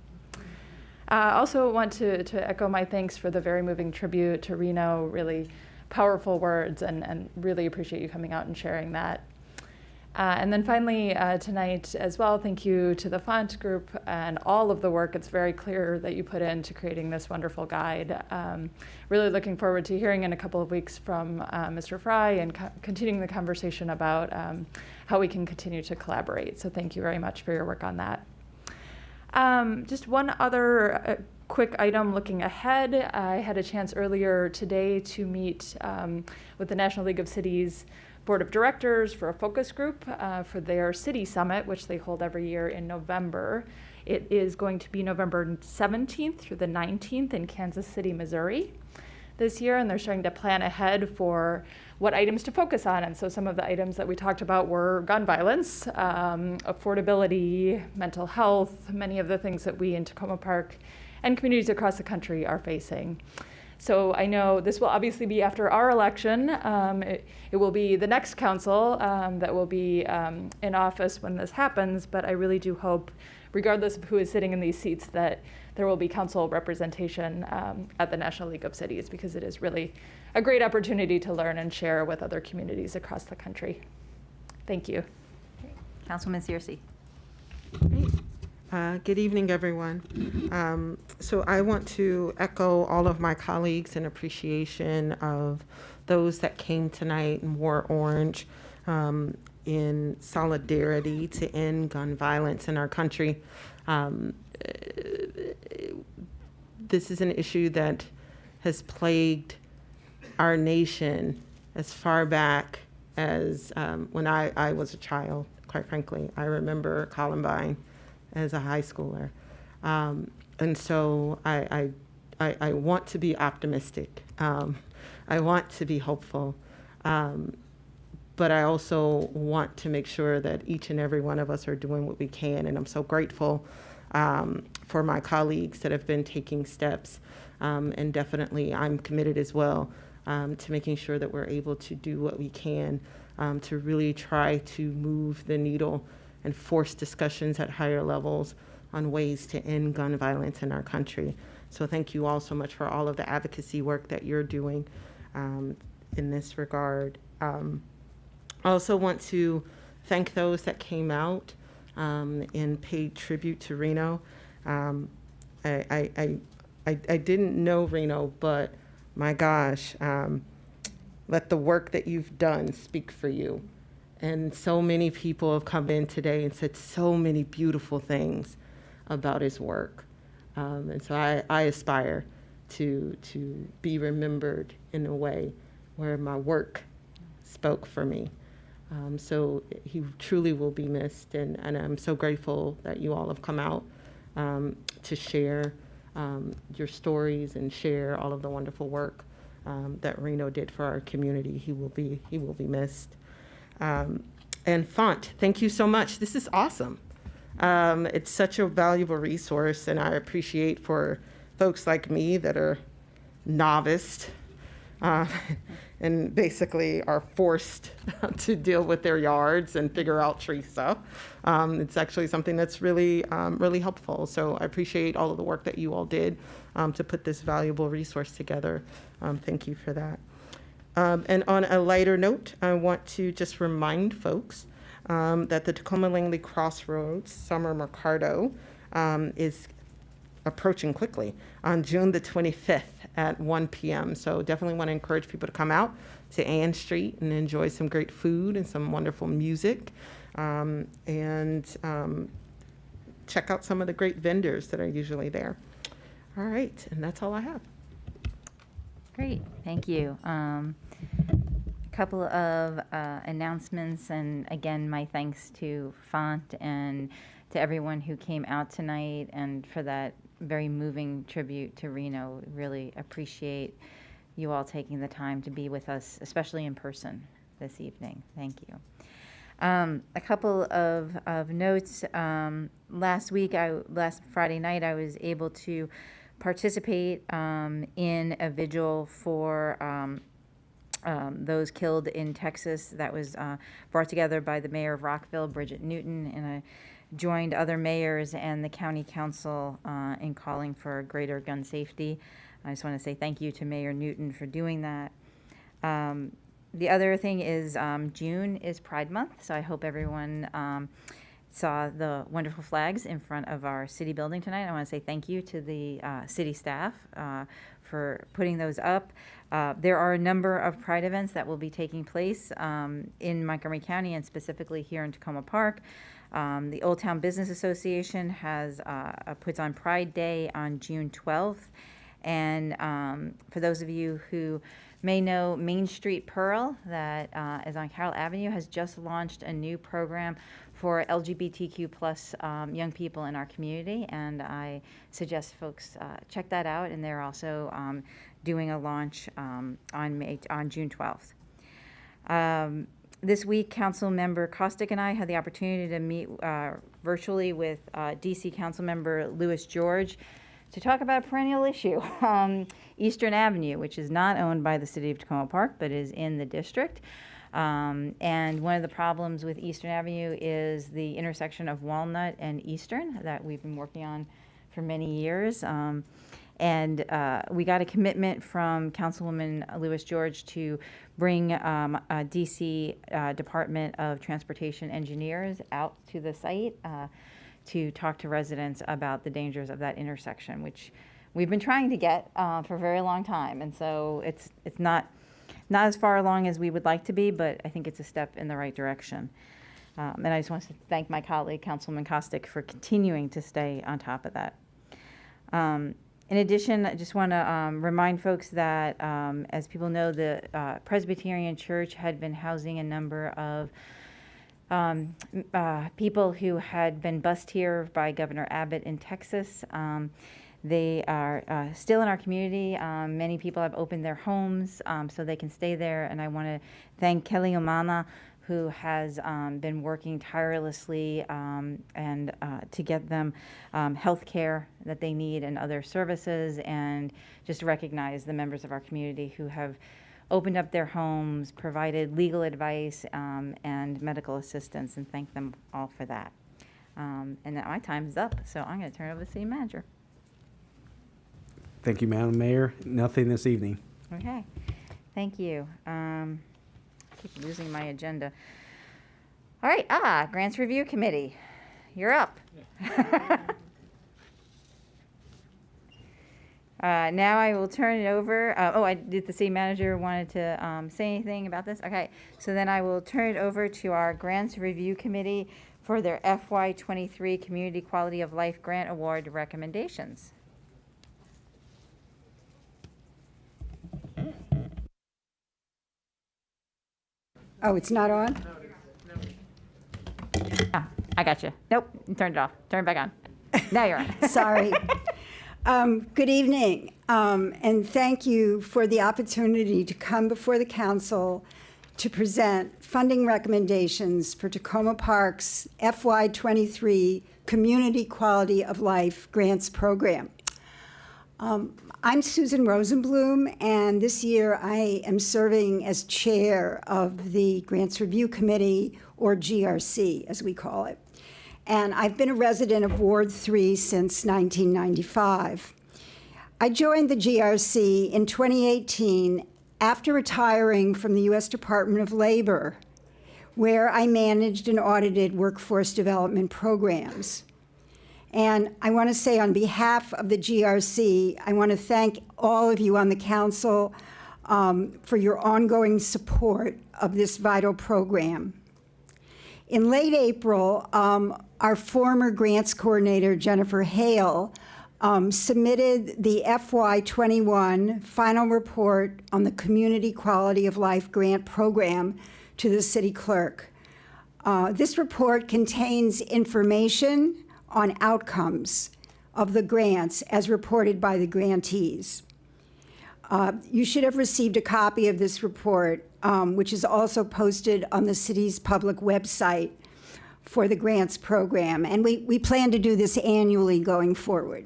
I also want to echo my thanks for the very moving tribute to Reno, really powerful words, and really appreciate you coming out and sharing that. And then finally, tonight as well, thank you to the Font Group and all of the work. It's very clear that you put into creating this wonderful guide. Really looking forward to hearing in a couple of weeks from Mr. Fry and continuing the conversation about how we can continue to collaborate. So thank you very much for your work on that. Just one other quick item looking ahead. I had a chance earlier today to meet with the National League of Cities Board of Directors for a focus group for their city summit, which they hold every year in November. It is going to be November 17th through the 19th in Kansas City, Missouri this year, and they're starting to plan ahead for what items to focus on. And so some of the items that we talked about were gun violence, affordability, mental health, many of the things that we in Tacoma Park and communities across the country are facing. So I know this will obviously be after our election. It will be the next council that will be in office when this happens, but I really do hope, regardless of who is sitting in these seats, that there will be council representation at the National League of Cities, because it is really a great opportunity to learn and share with other communities across the country. Thank you. Councilwoman Searcy. Good evening, everyone. So I want to echo all of my colleagues in appreciation of those that came tonight and wore orange in solidarity to end gun violence in our country. This is an issue that has plagued our nation as far back as when I was a child, quite frankly. I remember Columbine as a high schooler. And so I want to be optimistic. I want to be hopeful. But I also want to make sure that each and every one of us are doing what we can. And I'm so grateful for my colleagues that have been taking steps. And definitely I'm committed as well to making sure that we're able to do what we can to really try to move the needle and force discussions at higher levels on ways to end gun violence in our country. So thank you all so much for all of the advocacy work that you're doing in this regard. I also want to thank those that came out and paid tribute to Reno. I didn't know Reno, but my gosh, let the work that you've done speak for you. And so many people have come in today and said so many beautiful things about his work. And so I aspire to be remembered in a way where my work spoke for me. So he truly will be missed. And I'm so grateful that you all have come out to share your stories and share all of the wonderful work that Reno did for our community. He will be missed. And Font, thank you so much. This is awesome. It's such a valuable resource, and I appreciate for folks like me that are novice and basically are forced to deal with their yards and figure out tree stuff. It's actually something that's really, really helpful. So I appreciate all of the work that you all did to put this valuable resource together. Thank you for that. And on a lighter note, I want to just remind folks that the Tacoma Langley Crossroads Summer Mercado is approaching quickly on June the 25th at 1 p.m. So definitely want to encourage people to come out to Ann Street and enjoy some great food and some wonderful music, and check out some of the great vendors that are usually there. All right, and that's all I have. Great, thank you. Couple of announcements, and again, my thanks to Font and to everyone who came out tonight and for that very moving tribute to Reno. Really appreciate you all taking the time to be with us, especially in person this evening. Thank you. A couple of notes. Last Friday night, I was able to participate in a vigil for those killed in Texas. That was brought together by the mayor of Rockville, Bridget Newton, and I joined other mayors and the county council in calling for greater gun safety. I just want to say thank you to Mayor Newton for doing that. The other thing is June is Pride Month, so I hope everyone saw the wonderful flags in front of our city building tonight. I want to say thank you to the city staff for putting those up. There are a number of Pride events that will be taking place in Montgomery County and specifically here in Tacoma Park. The Old Town Business Association has puts on Pride Day on June 12th. And for those of you who may know Main Street Pearl, that is on Carroll Avenue, has just launched a new program for LGBTQ plus young people in our community, and I suggest folks check that out. And they're also doing a launch on June 12th. This week, Councilmember Kostick and I had the opportunity to meet virtually with DC Councilmember Louis George to talk about a perennial issue, Eastern Avenue, which is not owned by the city of Tacoma Park, but is in the district. And one of the problems with Eastern Avenue is the intersection of Walnut and Eastern that we've been working on for many years. And we got a commitment from Councilwoman Louis George to bring a DC Department of Transportation engineers out to the site to talk to residents about the dangers of that intersection, which we've been trying to get for a very long time. And so it's not as far along as we would like to be, but I think it's a step in the right direction. And I just want to thank my colleague, Councilwoman Kostick, for continuing to stay on top of that. In addition, I just want to remind folks that, as people know, the Presbyterian Church had been housing a number of people who had been bused here by Governor Abbott in Texas. They are still in our community. Many people have opened their homes so they can stay there. And I want to thank Kelly Omana, who has been working tirelessly and to get them health care that they need and other services, and just recognize the members of our community who have opened up their homes, provided legal advice and medical assistance, and thank them all for that. And now my time is up, so I'm going to turn it over to the city manager. Thank you, Madam Mayor. Nothing this evening. Okay, thank you. I keep losing my agenda. All right, Grants Review Committee, you're up. Now I will turn it over. Did the city manager wanted to say anything about this? Okay, so then I will turn it over to our Grants Review Committee for their FY23 Community Quality of Life Grant Award recommendations. Oh, it's not on? I got you. Nope, you turned it off. Turn it back on. Now you're on. Sorry. Good evening, and thank you for the opportunity to come before the council to present funding recommendations for Tacoma Park's FY23 Community Quality of Life Grants Program. I'm Susan Rosenblum, and this year I am serving as chair of the Grants Review Committee, or GRC, as we call it. And I've been a resident of Ward 3 since 1995. I joined the GRC in 2018 after retiring from the U.S. Department of Labor, where I managed and audited workforce development programs. And I want to say on behalf of the GRC, I want to thank all of you on the council for your ongoing support of this vital program. In late April, our former grants coordinator, Jennifer Hale, submitted the FY21 final report on the Community Quality of Life Grant Program to the city clerk. This report contains information on outcomes of the grants as reported by the grantees. You should have received a copy of this report, which is also posted on the city's public website for the grants program, and we plan to do this annually going forward.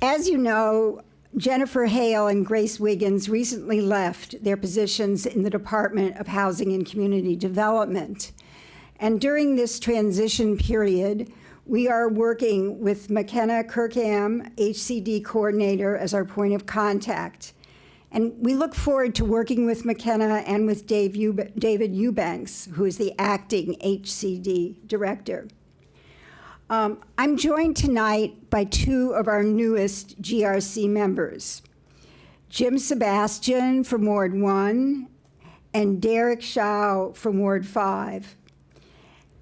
As you know, Jennifer Hale and Grace Wiggins recently left their positions in the Department of Housing and Community Development. And during this transition period, we are working with McKenna Kirkham, HCD coordinator, as our point of contact. And we look forward to working with McKenna and with David Eubanks, who is the acting HCD director. I'm joined tonight by two of our newest GRC members, Jim Sebastian from Ward 1 and Derek Shaw from Ward 5.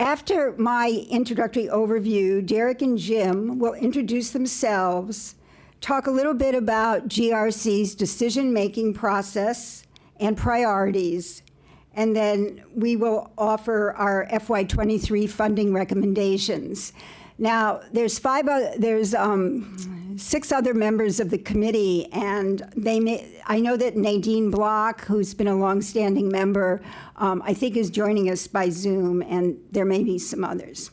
After my introductory overview, Derek and Jim will introduce themselves, talk a little bit about GRC's decision-making process and priorities, and then we will offer our FY23 funding recommendations. Now, there's 6 other members of the committee, and I know that Nadine Block, who's been a longstanding member, I think is joining us by Zoom, and there may be some others.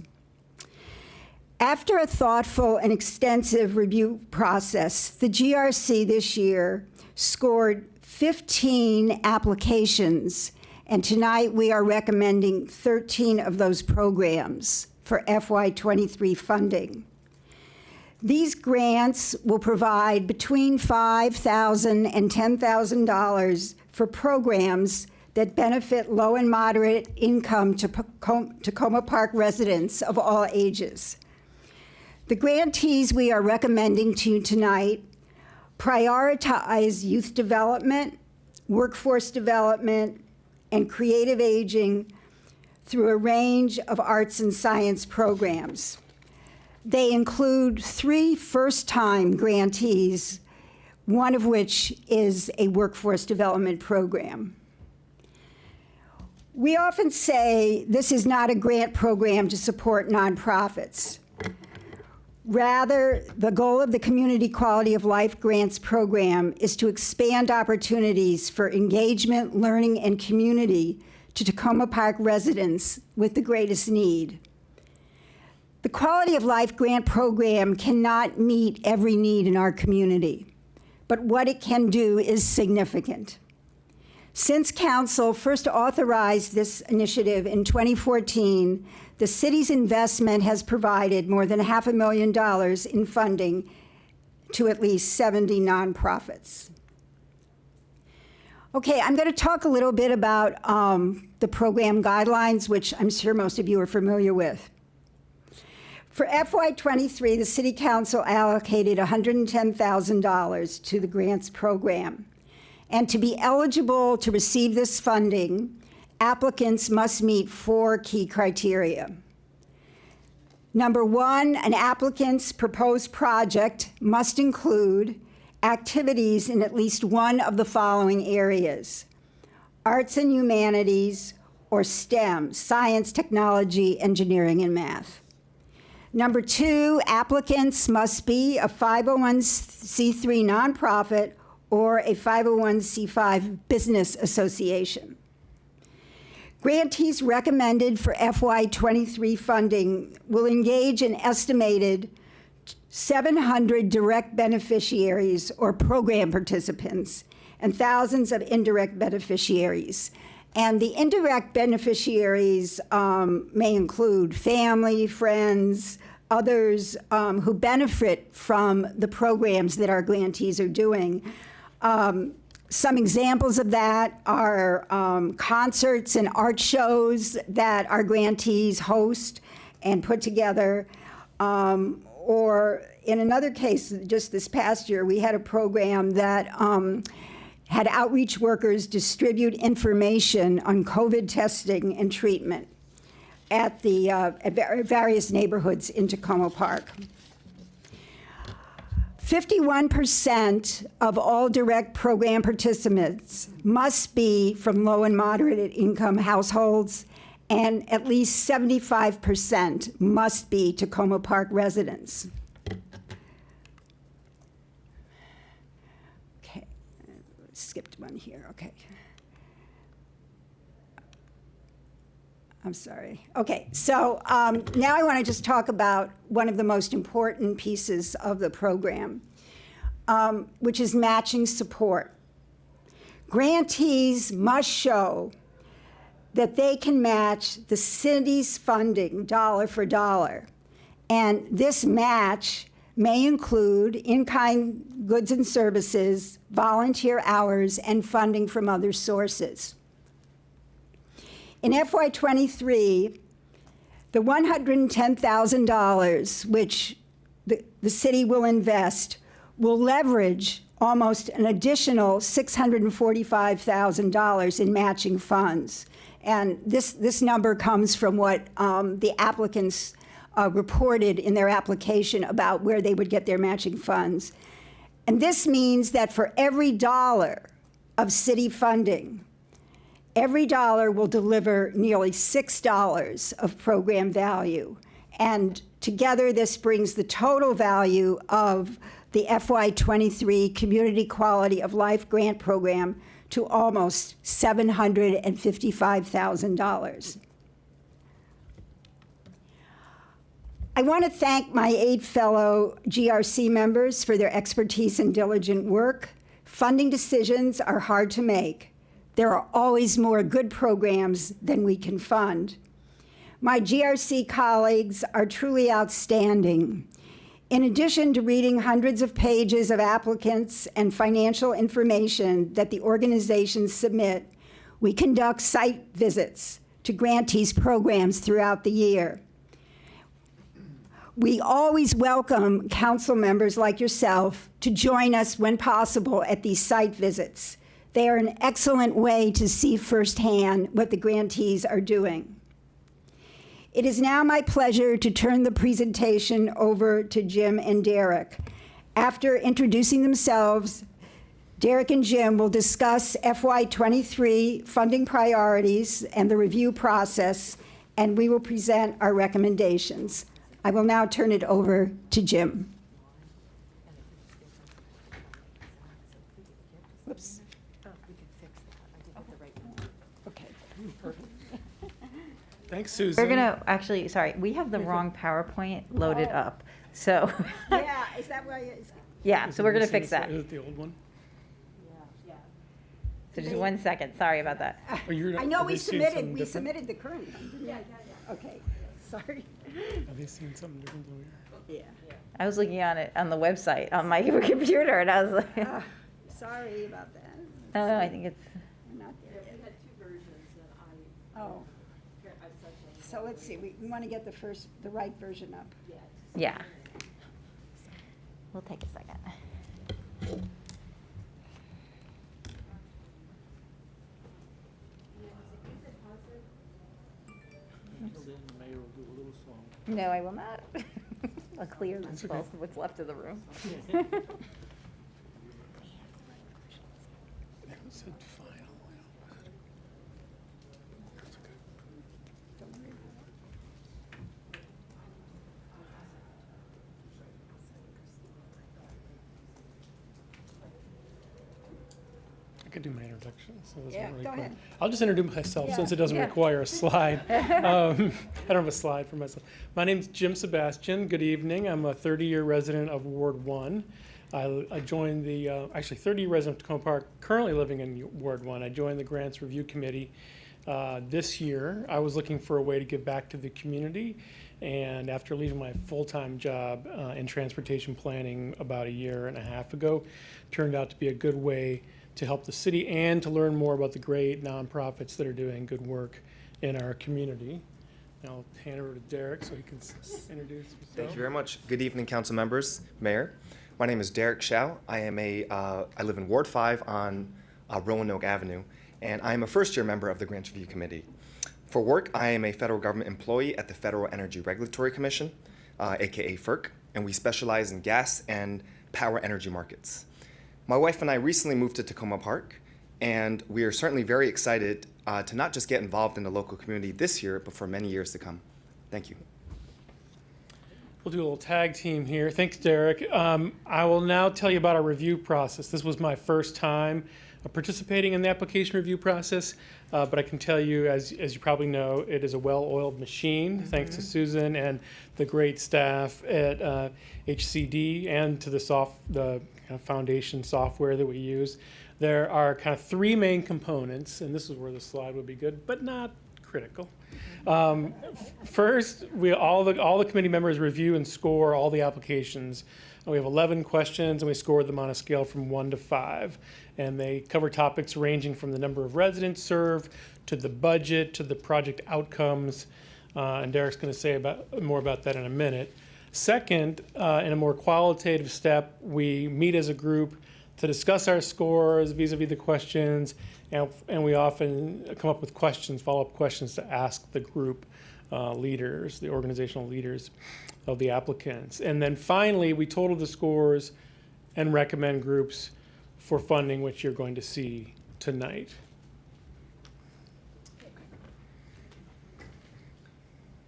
After a thoughtful and extensive review process, the GRC this year scored 15 applications, and tonight we are recommending 13 of those programs for FY23 funding. These grants will provide between $5,000 and $10,000 for programs that benefit low and moderate income Tacoma Park residents of all ages. The grantees we are recommending to you tonight prioritize youth development, workforce development, and creative aging through a range of arts and science programs. They include 3 first-time grantees, one of which is a workforce development program. We often say this is not a grant program to support nonprofits. Rather, the goal of the Community Quality of Life Grants program is to expand opportunities for engagement, learning, and community to Tacoma Park residents with the greatest need. The Quality of Life Grant program cannot meet every need in our community, but what it can do is significant. Since Council first authorized this initiative in 2014, the city's investment has provided more than $500,000 in funding to at least 70 nonprofits. Okay, I'm going to talk a little bit about the program guidelines, which I'm sure most of you are familiar with. For FY23, the City Council allocated $110,000 to the grants program. And to be eligible to receive this funding, applicants must meet 4 key criteria. Number 1, an applicant's proposed project must include activities in at least one of the following areas: arts and humanities, or STEM, science, technology, engineering, and math. Number 2, applicants must be a 501c3 nonprofit or a 501c5 business association. Grantees recommended for FY23 funding will engage an estimated 700 direct beneficiaries or program participants and thousands of indirect beneficiaries. And the indirect beneficiaries may include family, friends, others who benefit from the programs that our grantees are doing. Some examples of that are concerts and art shows that our grantees host and put together. Or in another case, just this past year, we had a program that had outreach workers distribute information on COVID testing and treatment at various neighborhoods in Tacoma Park. 51% of all direct program participants must be from low and moderate income households, and at least 75% must be Tacoma Park residents. Okay, skipped one here, okay. I'm sorry. Okay, so now I want to just talk about one of the most important pieces of the program, which is matching support. Grantees must show that they can match the city's funding dollar for dollar. And this match may include in-kind goods and services, volunteer hours, and funding from other sources. In FY23, the $110,000 which the city will invest will leverage almost an additional $645,000 in matching funds. And this number comes from what the applicants reported in their application about where they would get their matching funds. And this means that for every dollar of city funding, every dollar will deliver nearly $6 of program value. And together, this brings the total value of the FY23 Community Quality of Life Grant Program to almost $755,000. I want to thank my 8 fellow GRC members for their expertise and diligent work. Funding decisions are hard to make. There are always more good programs than we can fund. My GRC colleagues are truly outstanding. In addition to reading hundreds of pages of applicants and financial information that the organizations submit, we conduct site visits to grantees' programs throughout the year. We always welcome council members like yourself to join us when possible at these site visits. They are an excellent way to see firsthand what the grantees are doing. It is now my pleasure to turn the presentation over to Jim and Derek. After introducing themselves, Derek and Jim will discuss FY23 funding priorities and the review process, and we will present our recommendations. I will now turn it over to Jim. Whoops. Okay. Perfect. Thanks, Susan. We're gonna, actually, sorry, we have the wrong PowerPoint loaded up, so. Yeah, is that why it's? Yeah, so we're gonna fix that. Is it the old one? So just 1 second, sorry about that. Or you're- I know are we they seeing something submitted different? the current one, didn't we? Yeah. Okay, sorry. Are they seeing something different than we are? Yeah. I was looking on it, on the website, on my computer, and I was like, Sorry about that. no, I think it's, I'm not there yet. We had 2 versions and oh. So let's see, we want to get the right version up. yeah. We'll take a second. No, I will not. I'll clear what's left of the room. It said final. I could do my introduction, so that's Yeah, not really go quick. ahead. I'll just introduce myself since it doesn't Yeah. require a slide. I don't have a slide for myself. My name's Jim Sebastian. Good evening. I'm a 30-year resident of Ward 1. I joined the, actually 30-year resident of Tacoma Park, currently living in Ward 1. I joined the Grants Review Committee this year. I was looking for a way to give back to the community, and after leaving my full-time job in transportation planning about 1.5 years ago, turned out to be a good way to help the city and to learn more about the great nonprofits that are doing good work in our community. Now I'll hand it over to Derek so he can introduce himself. Thank you very much. Good evening, council members, mayor. My name is Derek Schau. I live in Ward 5 on Roanoke Avenue, and I am a first-year member of the Grants Review Committee. For work, I am a federal government employee at the Federal Energy Regulatory Commission, aka FERC, and we specialize in gas and power energy markets. My wife and I recently moved to Tacoma Park, and we are certainly very excited to not just get involved in the local community this year, but for many years to come. Thank you. We'll do a little tag team here. Thanks, Derek. I will now tell you about our review process. This was my first time participating in the application review process, but I can tell you, as you probably know, it is a well-oiled machine, thanks to Susan and the great staff at HCD and to the foundation software that we use. There are kind of 3 main components, and this is where the slide would be good, but not critical. First, all the committee members review and score all the applications. We have 11 questions, and we scored them on a scale from 1 to 5. And they cover topics ranging from the number of residents served, to the budget, to the project outcomes. And Derek's going to say more about that in a minute. Second, in a more qualitative step, we meet as a group to discuss our scores vis-a-vis the questions, and we often come up with questions, follow-up questions to ask the group leaders, the organizational leaders of the applicants. And then finally, we total the scores and recommend groups for funding, which you're going to see tonight.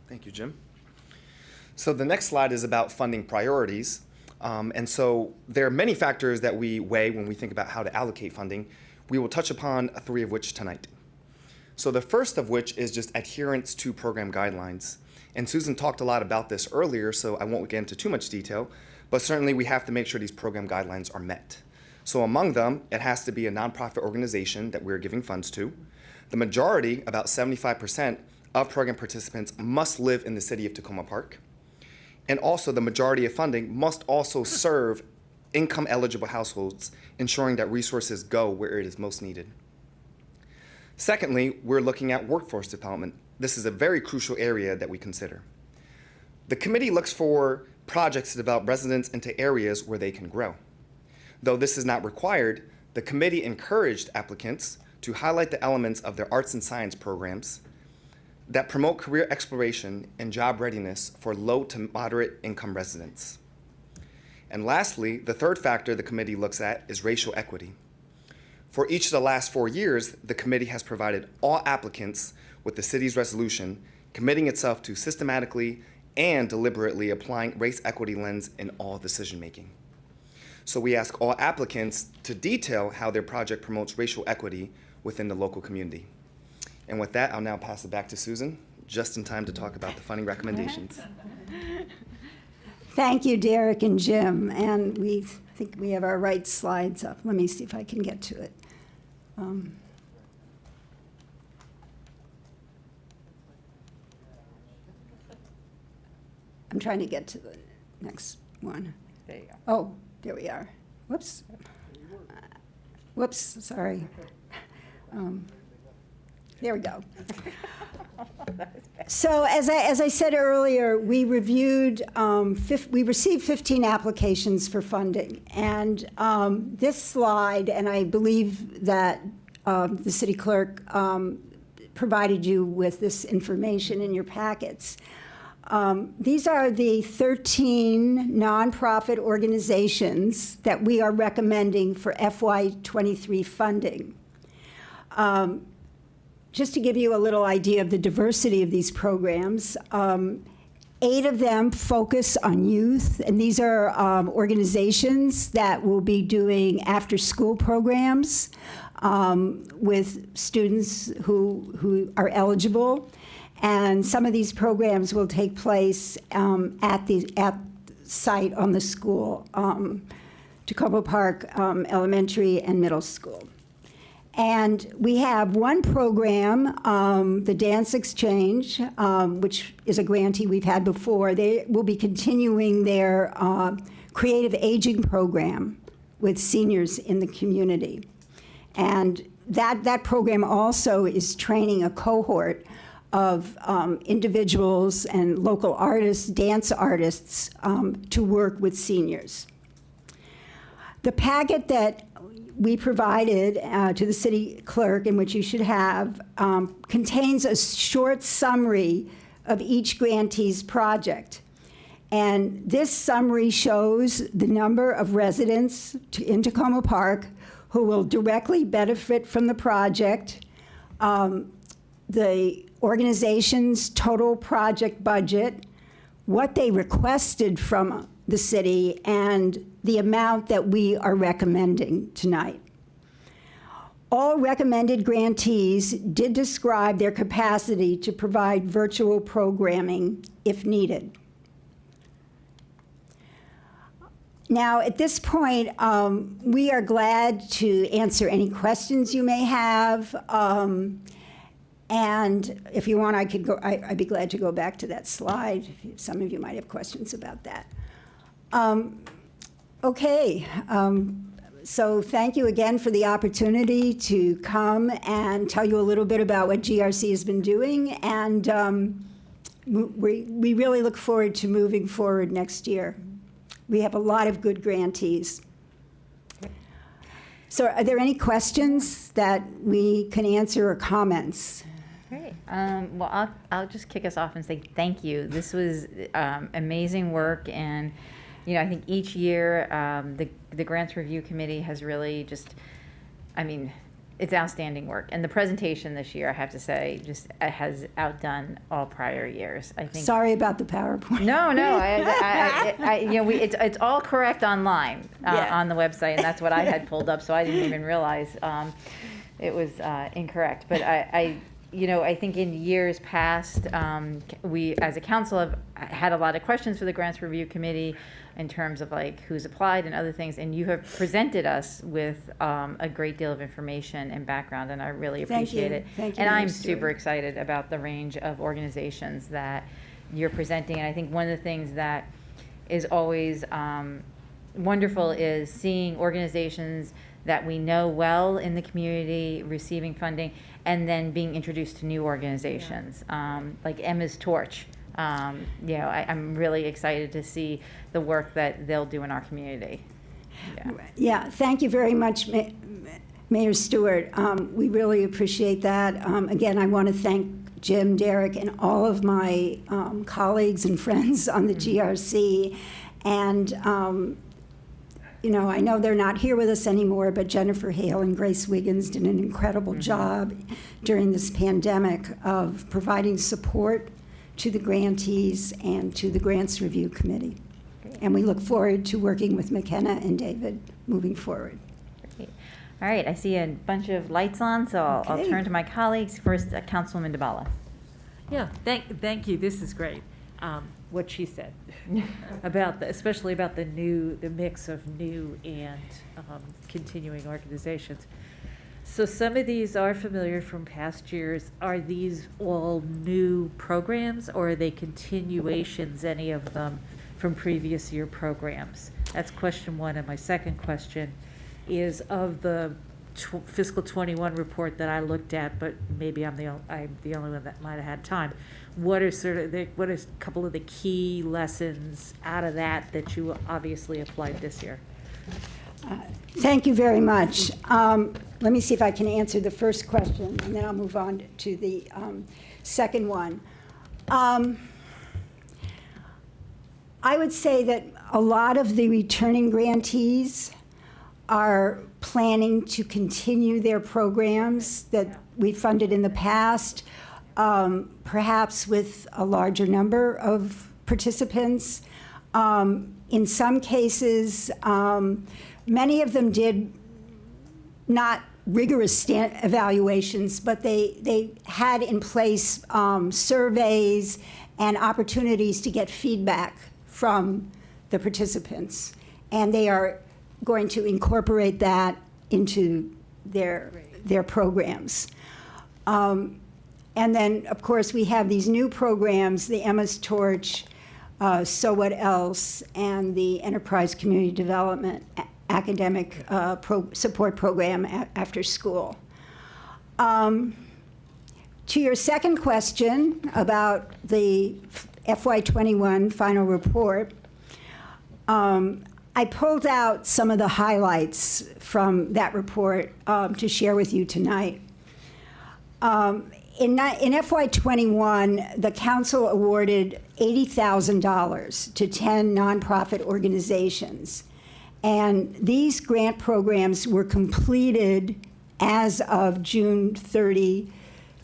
Thank you, Jim. So the next slide is about funding priorities. And so there are many factors that we weigh when we think about how to allocate funding. We will touch upon 3 of which tonight. So the first of which is just adherence to program guidelines. And Susan talked a lot about this earlier, so I won't get into too much detail, but certainly we have to make sure these program guidelines are met. So among them, it has to be a nonprofit organization that we're giving funds to. The majority, about 75%, of program participants must live in the city of Tacoma Park. And also the majority of funding must also serve income-eligible households, ensuring that resources go where it is most needed. Secondly, we're looking at workforce development. This is a very crucial area that we consider. The committee looks for projects to develop residents into areas where they can grow. Though this is not required, the committee encouraged applicants to highlight the elements of their arts and science programs that promote career exploration and job readiness for low to moderate income residents. And lastly, the third factor the committee looks at is racial equity. For each of the last 4 years, the committee has provided all applicants with the city's resolution committing itself to systematically and deliberately applying race equity lens in all decision-making. So we ask all applicants to detail how their project promotes racial equity within the local community. And with that, I'll now pass it back to Susan, just in time to talk about the funding recommendations. Thank you, Derek and Jim. And I think we have our right slides up. Let me see if I can get to it. I'm trying to get to the next one. There you go. Oh, there we are. Whoops. Whoops, sorry. There we go. So as I said earlier, we reviewed, we received 15 applications for funding. And this slide, and I believe that the city clerk provided you with this information in your packets. These are the 13 nonprofit organizations that we are recommending for FY23 funding. Just to give you a little idea of the diversity of these programs, 8 of them focus on youth, and these are organizations that will be doing after-school programs with students who are eligible. And some of these programs will take place at the site on the school, Tacoma Park Elementary and Middle School. And we have one program, the Dance Exchange, which is a grantee we've had before. They will be continuing their creative aging program with seniors in the community. And that program also is training a cohort of individuals and local artists, dance artists, to work with seniors. The packet that we provided to the city clerk, and which you should have, contains a short summary of each grantee's project. And this summary shows the number of residents in Tacoma Park who will directly benefit from the project, the organization's total project budget, what they requested from the city, and the amount that we are recommending tonight. All recommended grantees did describe their capacity to provide virtual programming if needed. Now, at this point, we are glad to answer any questions you may have. And if you want, I'd be glad to go back to that slide. Some of you might have questions about that. Okay. So thank you again for the opportunity to come and tell you a little bit about what GRC has been doing. And we really look forward to moving forward next year. We have a lot of good grantees. So are there any questions that we can answer or comments? Great. Well, I'll just kick us off and say thank you. This was amazing work, and I think each year the Grants Review Committee has really just, it's outstanding work. And the presentation this year, I have to say, just has outdone all prior years. I think. Sorry about the PowerPoint. No. It's all correct online on the website, and that's what I had pulled up, so I didn't even realize it was incorrect. But I think in years past, we as a council have had a lot of questions for the Grants Review Committee in terms of who's applied and other things, and you have presented us with a great deal of information and background, and I really appreciate it. Thank you. And I'm super excited about the range of organizations that you're presenting, and I think one of the things that is always wonderful is seeing organizations that we know well in the community receiving funding, and then being introduced to new organizations, like Emma's Torch. I'm really excited to see the work that they'll do in our community. Yeah, thank you very much, Mayor Stewart. We really appreciate that. Again, I want to thank Jim, Derek, and all of my colleagues and friends on the GRC. And I know they're not here with us anymore, but Jennifer Hale and Grace Wiggins did an incredible job during this pandemic of providing support to the grantees and to the Grants Review Committee. And we look forward to working with McKenna and David moving forward. Great. All right, I see a bunch of lights on, so I'll turn to my colleagues. First, Councilwoman DiBala. Yeah, thank you. This is great. What she said about especially about the mix of new and continuing organizations. So some of these are familiar from past years. Are these all new programs, or are they continuations, any of them, from previous year programs? That's question one. And my second question is, of the fiscal 21 report that I looked at, but maybe I'm the only one that might have had time. What are a couple of the key lessons out of that you obviously applied this year? Thank you very much. Let me see if I can answer the first question, and then I'll move on to the second one. I would say that a lot of the returning grantees are planning to continue their programs that we funded in the past, perhaps with a larger number of participants. In some cases, many of them did not rigorous evaluations, but they had in place surveys and opportunities to get feedback from the participants. And they are going to incorporate that into their programs. And then, of course, we have these new programs, the Emma's Torch, So What Else, and the Enterprise Community Development Academic Support Program after school. To your second question about the FY21 final report, I pulled out some of the highlights from that report to share with you tonight. In FY21, the council awarded $80,000 to 10 nonprofit organizations. And these grant programs were completed as of June 30,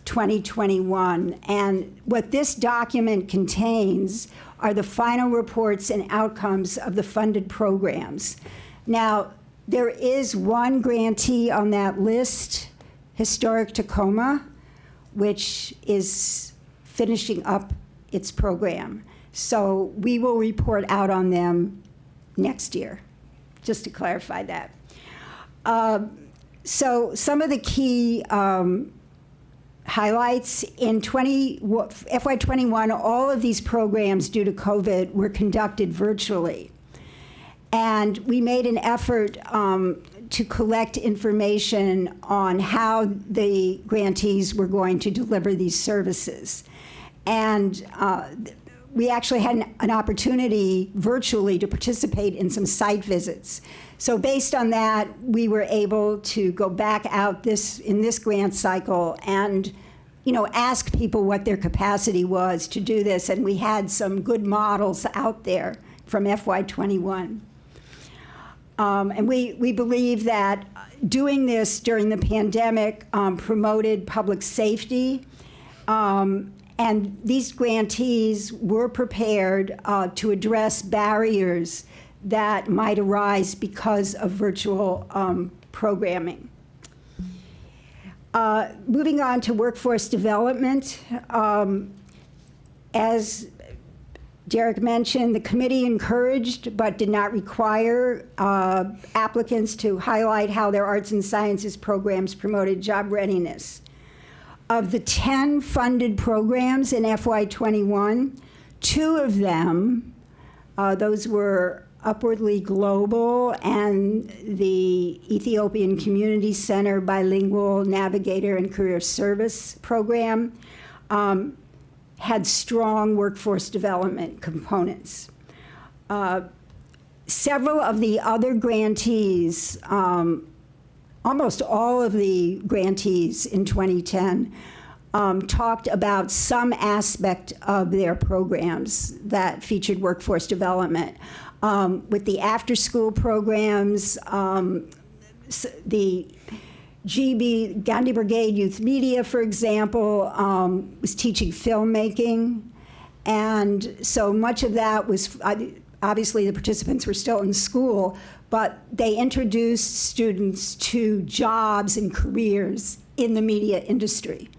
2021. And what this document contains are the final reports and outcomes of the funded programs. Now, there is one grantee on that list, Historic Tacoma, which is finishing up its program. So we will report out on them next year, just to clarify that. So some of the key highlights. In FY21, all of these programs, due to COVID, were conducted virtually. And we made an effort to collect information on how the grantees were going to deliver these services. And we actually had an opportunity virtually to participate in some site visits. So based on that, we were able to go back out in this grant cycle and ask people what their capacity was to do this. And we had some good models out there from FY21. And we believe that doing this during the pandemic promoted public safety. And these grantees were prepared to address barriers that might arise because of virtual programming. Moving on to workforce development, as Derek mentioned, the committee encouraged but did not require applicants to highlight how their arts and sciences programs promoted job readiness. Of the 10 funded programs in FY21, 2 of them, those were Upwardly Global and the Ethiopian Community Center Bilingual Navigator and Career Service Program, had strong workforce development components. Several of the other grantees, almost all of the grantees in 2010 talked about some aspect of their programs that featured workforce development. With the after-school programs, the GB, Gandhi Brigade Youth Media, for example, was teaching filmmaking. And so much of that was, obviously the participants were still in school, but they introduced students to jobs and careers in the media industry.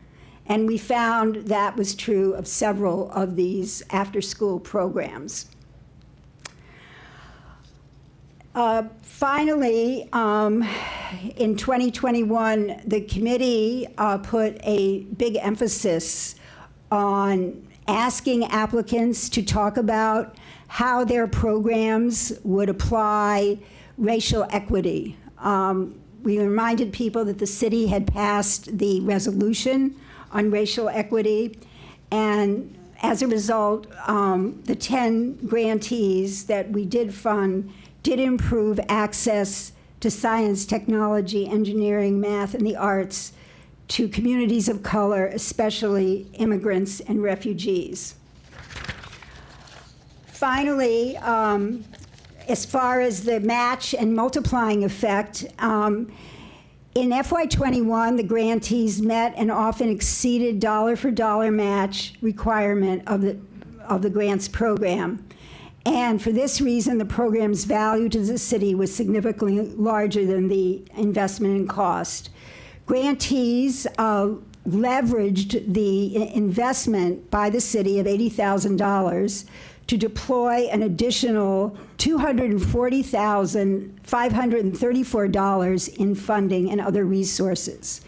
And we found that was true of several of these after-school programs. Finally, in 2021, the committee put a big emphasis on asking applicants to talk about how their programs would apply racial equity. We reminded people that the city had passed the resolution on racial equity, and as a result, the 10 grantees that we did fund did improve access to science, technology, engineering, math, and the arts to communities of color, especially immigrants and refugees. Finally, as far as the match and multiplying effect, in FY21, the grantees met and often exceeded dollar-for-dollar match requirement of the grants program. And for this reason, the program's value to the city was significantly larger than the investment in cost. Grantees leveraged the investment by the city of $80,000 to deploy an additional $240,534 in funding and other resources.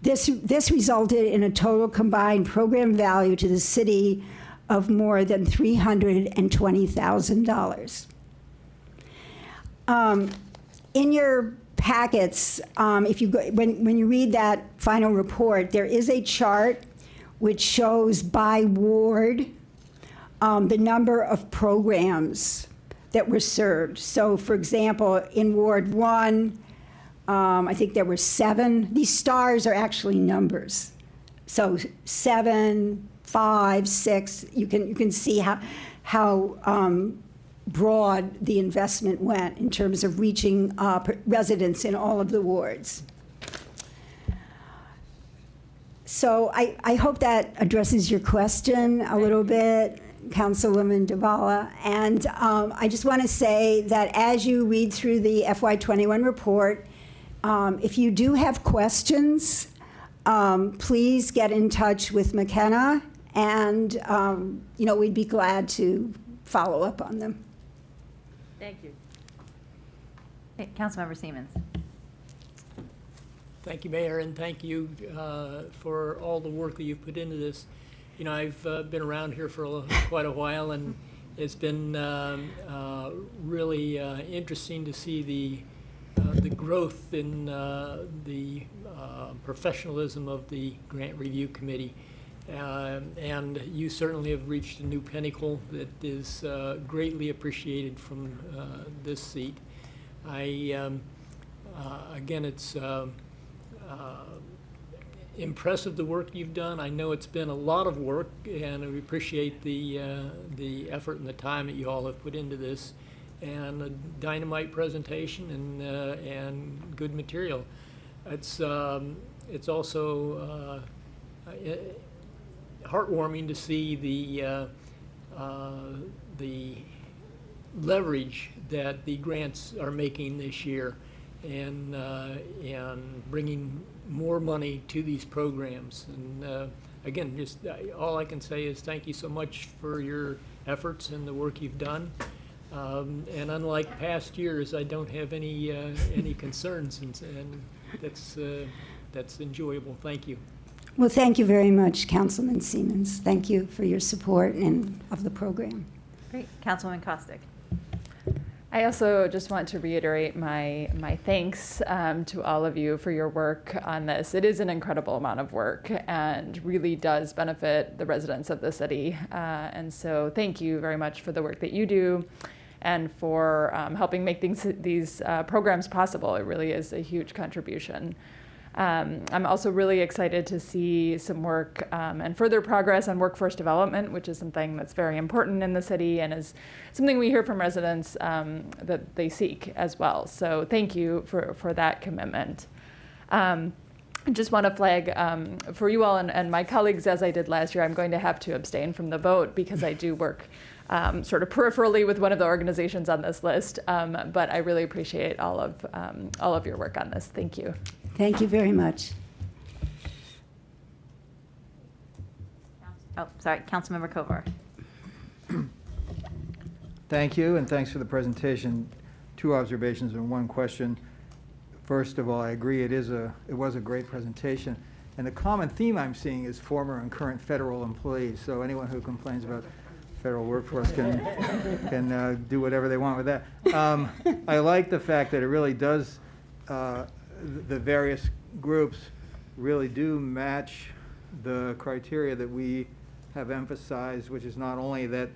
This resulted in a total combined program value to the city of more than $320,000. In your packets, if you go, when you read that final report, there is a chart which shows by ward the number of programs that were served. So, for example, in Ward 1, I think there were 7. These stars are actually numbers. So 7, 5, 6, you can see how broad the investment went in terms of reaching residents in all of the wards. So I hope that addresses your question a little bit, Councilwoman Dabala. And I just want to say that as you read through the FY21 report, if you do have questions, please get in touch with McKenna, and we'd be glad to follow up on them. Thank you. Okay, Councilmember Siemens. Thank you, Mayor, and thank you for all the work that you've put into this. You know, I've been around here for quite a while, and it's been really interesting to see the growth in the professionalism of the Grant Review Committee. And you certainly have reached a new pinnacle that is greatly appreciated from this seat. Again, it's impressive the work you've done. I know it's been a lot of work, and we appreciate the effort and the time that you all have put into this, and a dynamite presentation and good material. It's also heartwarming to see the leverage that the grants are making this year, and bringing more money to these programs. And again, just all I can say is thank you so much for your efforts and the work you've done. And unlike past years, I don't have any concerns, and that's enjoyable. Thank you. Well, thank you very much, Councilman Siemens. Thank you for your support and of the program. Great. Councilwoman Kostick. I also just want to reiterate my thanks to all of you for your work on this. It is an incredible amount of work and really does benefit the residents of the city. And so thank you very much for the work that you do and for helping make these programs possible. It really is a huge contribution. I'm also really excited to see some work and further progress on workforce development, which is something that's very important in the city and is something we hear from residents that they seek as well. So thank you for that commitment. I just want to flag for you all and my colleagues, as I did last year, I'm going to have to abstain from the vote because I do work sort of peripherally with one of the organizations on this list. But I really appreciate all of your work on this. Thank you. Thank you very much. Oh, sorry, Councilmember Kovar. Thank you, and thanks for the presentation. 2 observations and 1 question. First of all, I agree it was a great presentation, and the common theme I'm seeing is former and current federal employees. So anyone who complains about federal workforce can do whatever they want with that. I like the fact that it really does. The various groups really do match the criteria that we have emphasized, which is not only that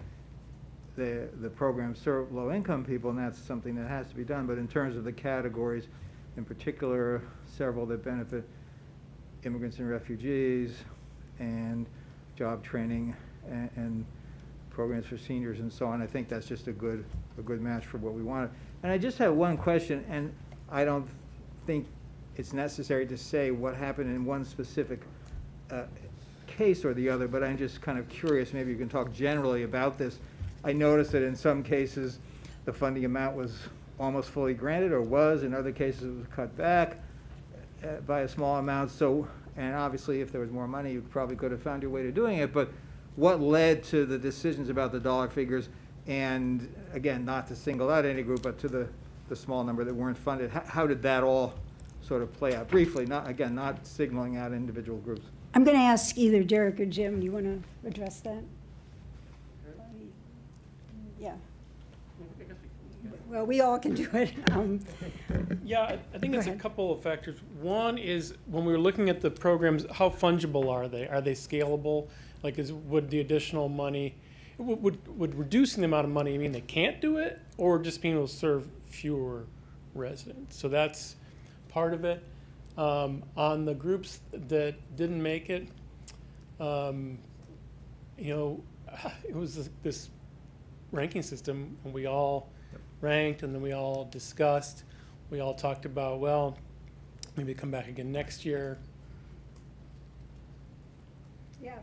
the programs serve low-income people, and that's something that has to be done, but in terms of the categories, in particular, several that benefit immigrants and refugees, and job training, and programs for seniors and so on. I think that's just a good match for what we wanted. And I just have 1 question, and I don't think it's necessary to say what happened in one specific case or the other, but I'm just kind of curious. Maybe you can talk generally about this. I noticed that in some cases the funding amount was almost fully granted, or was. In other cases it was cut back by a small amount. So, and obviously if there was more money, you probably could have found your way to doing it. But what led to the decisions about the dollar figures? And again, not to single out any group, but to the small number that weren't funded. How did that all sort of play out? Briefly, not signaling out individual groups. I'm going to ask either Derek or Jim. Do you want to address that? Yeah. Well, we all can do it. Yeah, I think it's ahead. a couple of factors. One is when we were looking at the programs, how fungible are they? Are they scalable? Like, would the additional money, would reducing the amount of money mean they can't do it, or just being able to serve fewer residents? So that's part of it. On the groups that didn't make it, you know, it was this ranking system, and we all ranked, and then we all discussed. We all talked about, well, maybe come back again next year. Yeah,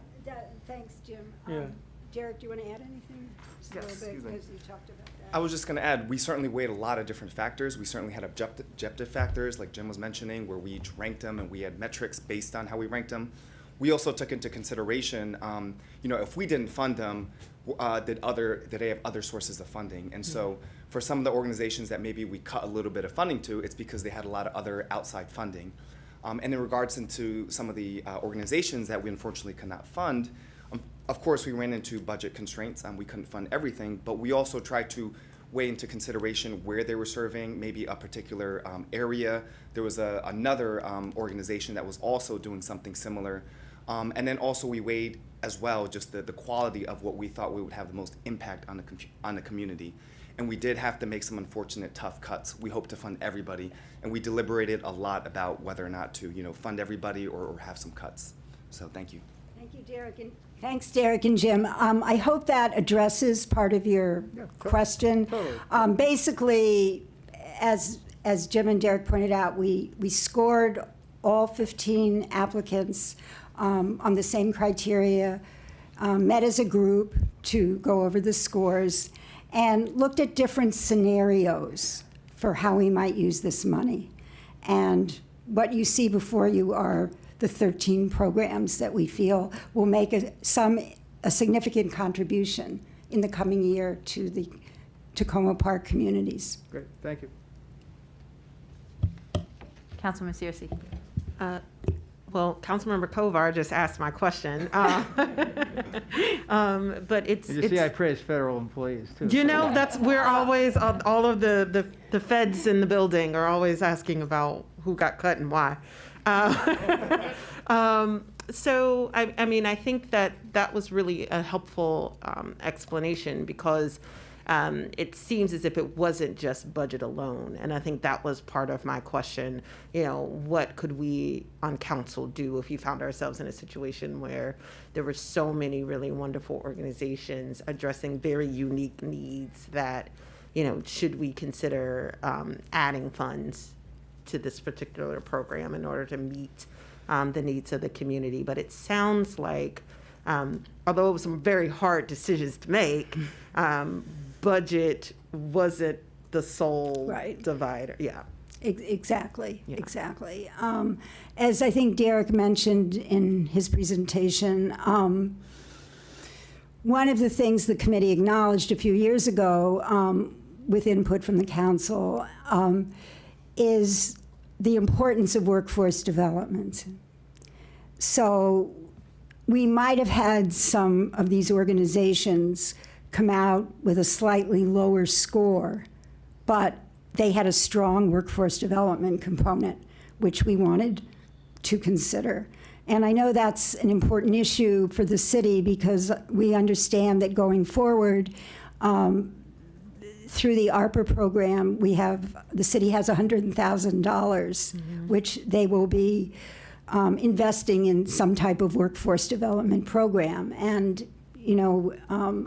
thanks, Jim. Yeah. Derek, do you want to add anything? Just a little bit, because you talked about that. I was just going to add, we certainly weighed a lot of different factors. We certainly had objective factors, like Jim was mentioning, where we each ranked them, and we had metrics based on how we ranked them. We also took into consideration, you know, if we didn't fund them, did they have other sources of funding? And so for some of the organizations that maybe we cut a little bit of funding to, it's because they had a lot of other outside funding. And in regards into some of the organizations that we unfortunately could not fund, of course, we ran into budget constraints. We couldn't fund everything, but we also tried to weigh into consideration where they were serving, maybe a particular area. There was another organization that was also doing something similar. And then also we weighed as well just the quality of what we thought we would have the most impact on the community. And we did have to make some unfortunate tough cuts. We hope to fund everybody, and we deliberated a lot about whether or not to fund everybody or have some cuts. So thank you. Thank you, Derek. And thanks, Derek and Jim. I hope that addresses part of your question. Totally. Basically, as Jim and Derek pointed out, we scored all 15 applicants on the same criteria, met as a group to go over the scores, and looked at different scenarios for how we might use this money. And what you see before you are the 13 programs that we feel will make a significant contribution in the coming year to the Tacoma Park communities. Great, thank you. Councilman Searcy. Well, Councilmember Kovar just asked my question. But it's... You see, I praise federal employees, too. We're always, all of the feds in the building are always asking about who got cut and why. So, I mean, I think that was really a helpful explanation because it seems as if it wasn't just budget alone. And I think that was part of my question. What could we on council do if we found ourselves in a situation where there were so many really wonderful organizations addressing very unique needs that, should we consider adding funds to this particular program in order to meet the needs of the community? But it sounds like, although it was some very hard decisions to make, budget wasn't the sole divider. Yeah. Exactly. As I think Derek mentioned in his presentation, one of the things the committee acknowledged a few years ago with input from the council is the importance of workforce development. So we might have had some of these organizations come out with a slightly lower score, but they had a strong workforce development component, which we wanted to consider. And I know that's an important issue for the city because we understand that going forward, through the ARPA program, the city has $100,000, which they will be investing in some type of workforce development program. And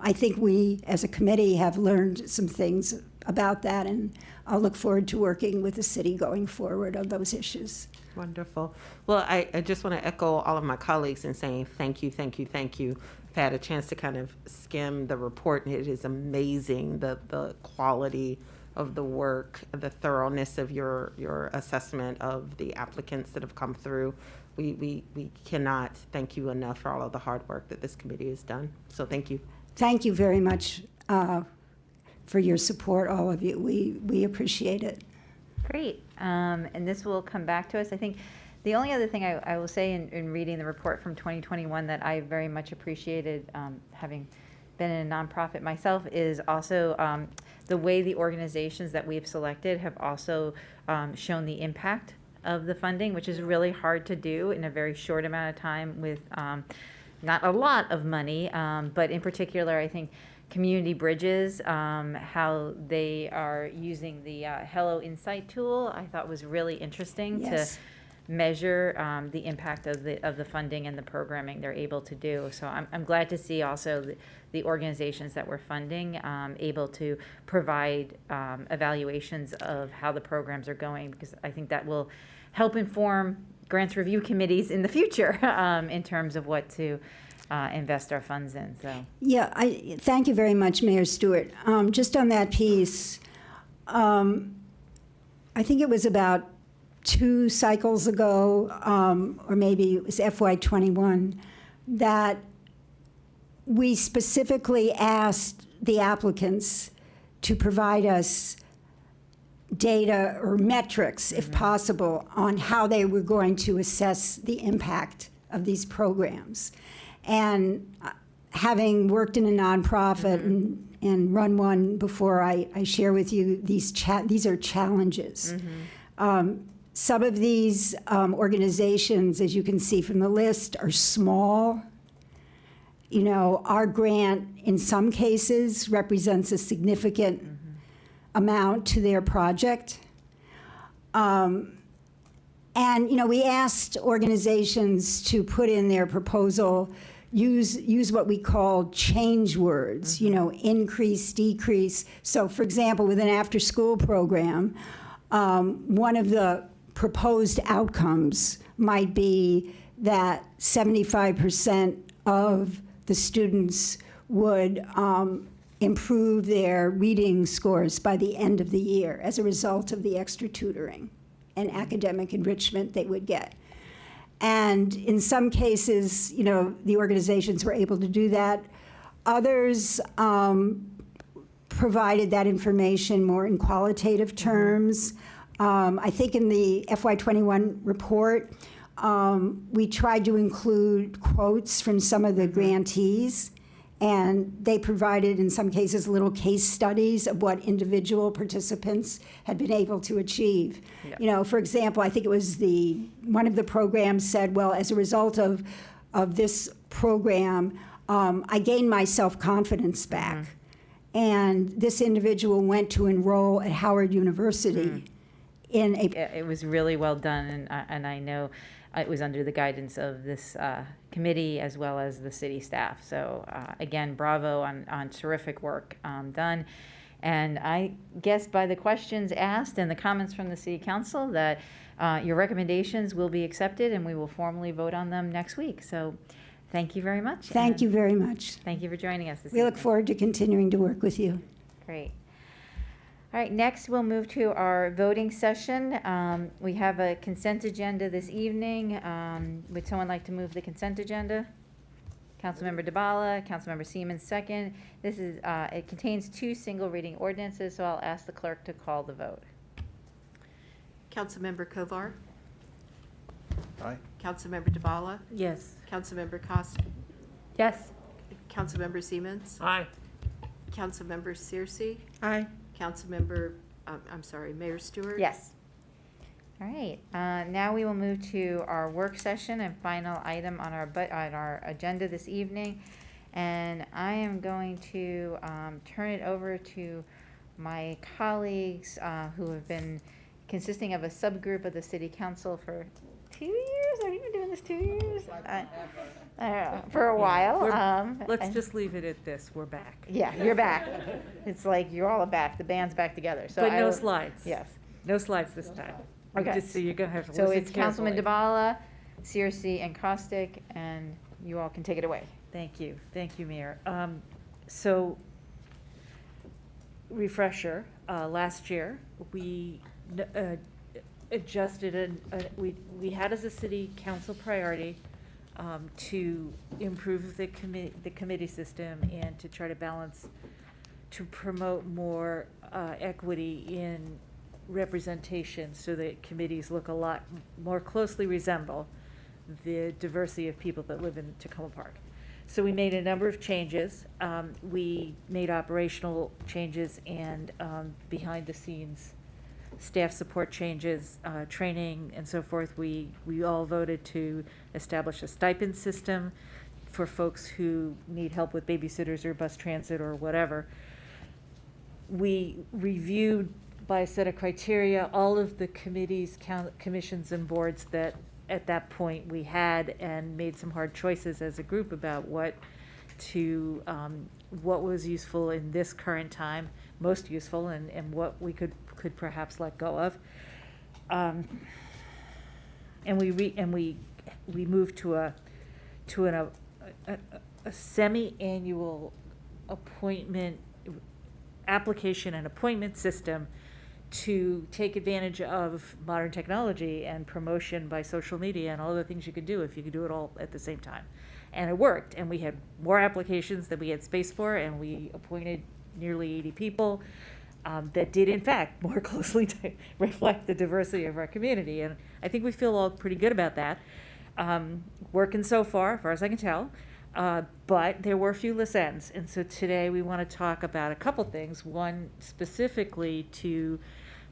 I think we, as a committee, have learned some things about that, and I'll look forward to working with the city going forward on those issues. Wonderful. Well, I just want to echo all of my colleagues in saying thank you, thank you, thank you. I've had a chance to kind of skim the report, and it is amazing, the quality of the work, the thoroughness of your assessment of the applicants that have come through. We cannot thank you enough for all of the hard work that this committee has done. So thank you. Thank you very much for your support, all of you. We appreciate it. Great. And this will come back to us. I think the only other thing I will say in reading the report from 2021 that I very much appreciated, having been in a nonprofit myself, is also the way the organizations that we've selected have also shown the impact of the funding, which is really hard to do in a very short amount of time with not a lot of money, but in particular, I think Community Bridges, how they are using the Hello Insight tool, I thought was really interesting to measure the impact of the funding and the programming they're able to do. So I'm glad to see also the organizations that we're funding able to provide evaluations of how the programs are going, because I think that will help inform grants review committees in the future in terms of what to invest our funds in. So yeah, I thank you very much, Mayor Stewart. Just on that piece, I think it was about 2 cycles ago, or maybe it was FY21, that we specifically asked the applicants to provide us data or metrics, if possible, on how they were going to assess the impact of these programs. And having worked in a nonprofit and run one before, I share with you these are challenges. Some of these organizations, as you can see from the list, are small. You know, our grant, in some cases, represents a significant amount to their project. And, you know, we asked organizations to put in their proposal, use what we call change words, you know, increase, decrease. So, for example, with an after-school program, one of the proposed outcomes might be that 75% of the students would improve their reading scores by the end of the year as a result of the extra tutoring and academic enrichment they would get. And in some cases, you know, the organizations were able to do that. Others provided that information more in qualitative terms. I think in the FY21 report, we tried to include quotes from some of the grantees, and they provided, in some cases, little case studies of what individual participants had been able to achieve. You know, for example, I think it was one of the programs said, well, as a result of this program, I gained my self-confidence back. And this individual went to enroll at Howard University in a... It was really well done, and I know it was under the guidance of this committee as well as the city staff. So again, bravo on terrific work done. And I guess by the questions asked and the comments from the city council that your recommendations will be accepted and we will formally vote on them next week. So thank you very much. Thank you very much. Thank you for joining us this We evening. look forward to continuing to work with you. Great. All right, next we'll move to our voting session. We have a consent agenda this evening. Would someone like to move the consent agenda? Councilmember DeBala, Councilmember Siemens second. This is, it contains 2 single reading ordinances, so I'll ask the clerk to call the vote. Councilmember Kovar, Aye. Councilmember DeBala, Yes. Councilmember Costa, Yes. Councilmember Siemens, Aye. Councilmember Searcy, Aye. Councilmember, I'm sorry, Mayor Stewart. Yes. All right, now we will move to our work session and final item on our agenda this evening. And I am going to turn it over to my colleagues who have been consisting of a subgroup of the city council for 2 years. Have you been doing this 2 years? For a while. Let's just leave it at this, we're back. Yeah, you're back. It's like you're all back. The band's back together. So But I no will- slides. Yes. No slides this time. Okay. Just so you're gonna have to So listen it's Councilman carefully. DeBala, Searcy, and Costick, and you all can take it away. Thank you, Mayor. So, refresher, last year, we adjusted, we had as a city council priority to improve the committee system and to try to balance, to promote more equity in representation so that committees look a lot more closely resemble the diversity of people that live in Tacoma Park. So we made a number of changes. We made operational changes and behind the scenes staff support changes, training and so forth. We all voted to establish a stipend system for folks who need help with babysitters or bus transit or whatever. We reviewed by a set of criteria all of the committees, commissions and boards that at that point we had, and made some hard choices as a group about what was useful in this current time, most useful, and what we could perhaps let go of. And we moved to a semi-annual appointment application and appointment system to take advantage of modern technology and promotion by social media and all the things you could do if you could do it all at the same time. And it worked, and we had more applications than we had space for, and we appointed nearly 80 people. that did in fact more closely reflect the diversity of our community. And I think we feel all pretty good about that. Working so far as I can tell. But there were a few loose ends. And so today we want to talk about a couple things. One, specifically to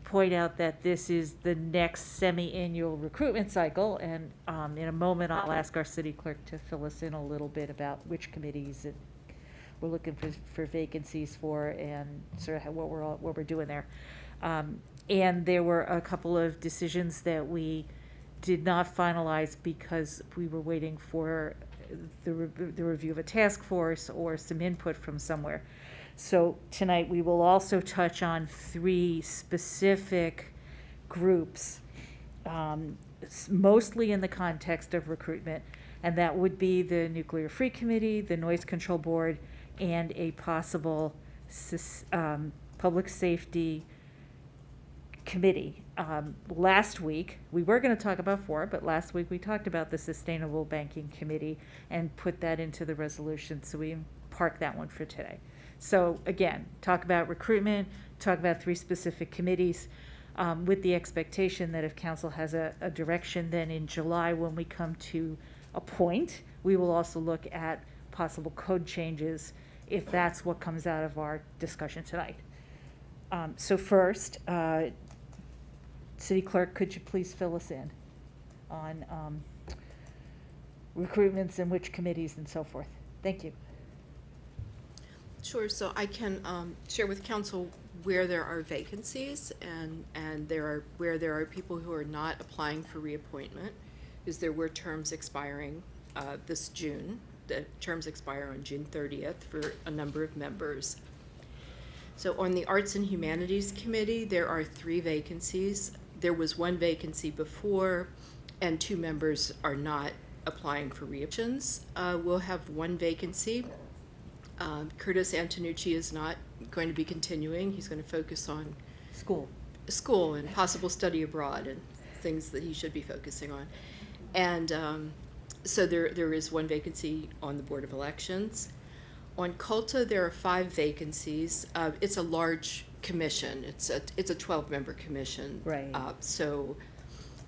point out that this is the next semi-annual recruitment cycle. And in a moment, I'll ask our city clerk to fill us in a little bit about which committees that we're looking for vacancies for and sort of what we're doing there. And there were a couple of decisions that we did not finalize because we were waiting for the review of a task force or some input from somewhere. So tonight we will also touch on 3 specific groups, mostly in the context of recruitment, and that would be the Nuclear Free Committee, the Noise Control Board, and a possible public safety committee. Last week, we were going to talk about 4, but last week we talked about the Sustainable Banking Committee and put that into the resolution, so we parked that one for today. So again, talk about recruitment, talk about 3 specific committees, with the expectation that if council has a direction, then in July when we come to appoint, we will also look at possible code changes if that's what comes out of our discussion tonight. So first, City Clerk, could you please fill us in on recruitments and which committees and so forth? Thank you. Sure, so I can share with council where there are vacancies and where there are people who are not applying for reappointment, because there were terms expiring this June. The terms expire on June 30th for a number of members. So on the Arts and Humanities Committee, there are 3 vacancies. There was 1 vacancy before, and 2 members are not applying for reappointments. We'll have 1 vacancy. Curtis Antonucci is not going to be continuing. He's going to focus on school and possible study abroad and things that he should be focusing on. And so there is 1 vacancy on the Board of Elections. On CULTA, there are 5 vacancies. It's a large commission. It's a 12-member commission. Right. So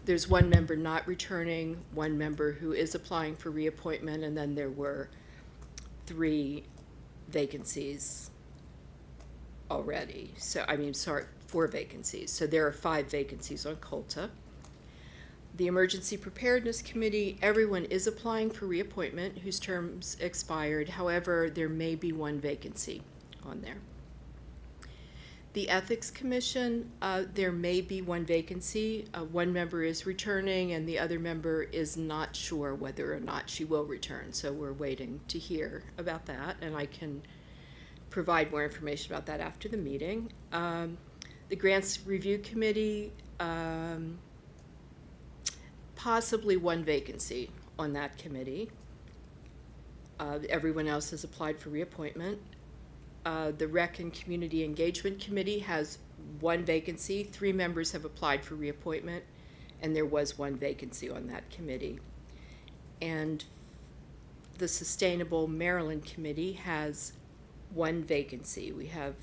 there's 1 member not returning, 1 member who is applying for reappointment, and then there were 3 vacancies already. So, 4 vacancies. So there are 5 vacancies on CULTA. The Emergency Preparedness Committee, everyone is applying for reappointment whose terms expired. However, there may be 1 vacancy on there. The Ethics Commission, there may be 1 vacancy. 1 member is returning and the other member is not sure whether or not she will return. So we're waiting to hear about that, and I can provide more information about that after the meeting. The Grants Review Committee, possibly 1 vacancy on that committee. Everyone else has applied for reappointment. The Rec and Community Engagement Committee has 1 vacancy. 3 members have applied for reappointment, and there was 1 vacancy on that committee. And the Sustainable Maryland Committee has 1 vacancy. We have,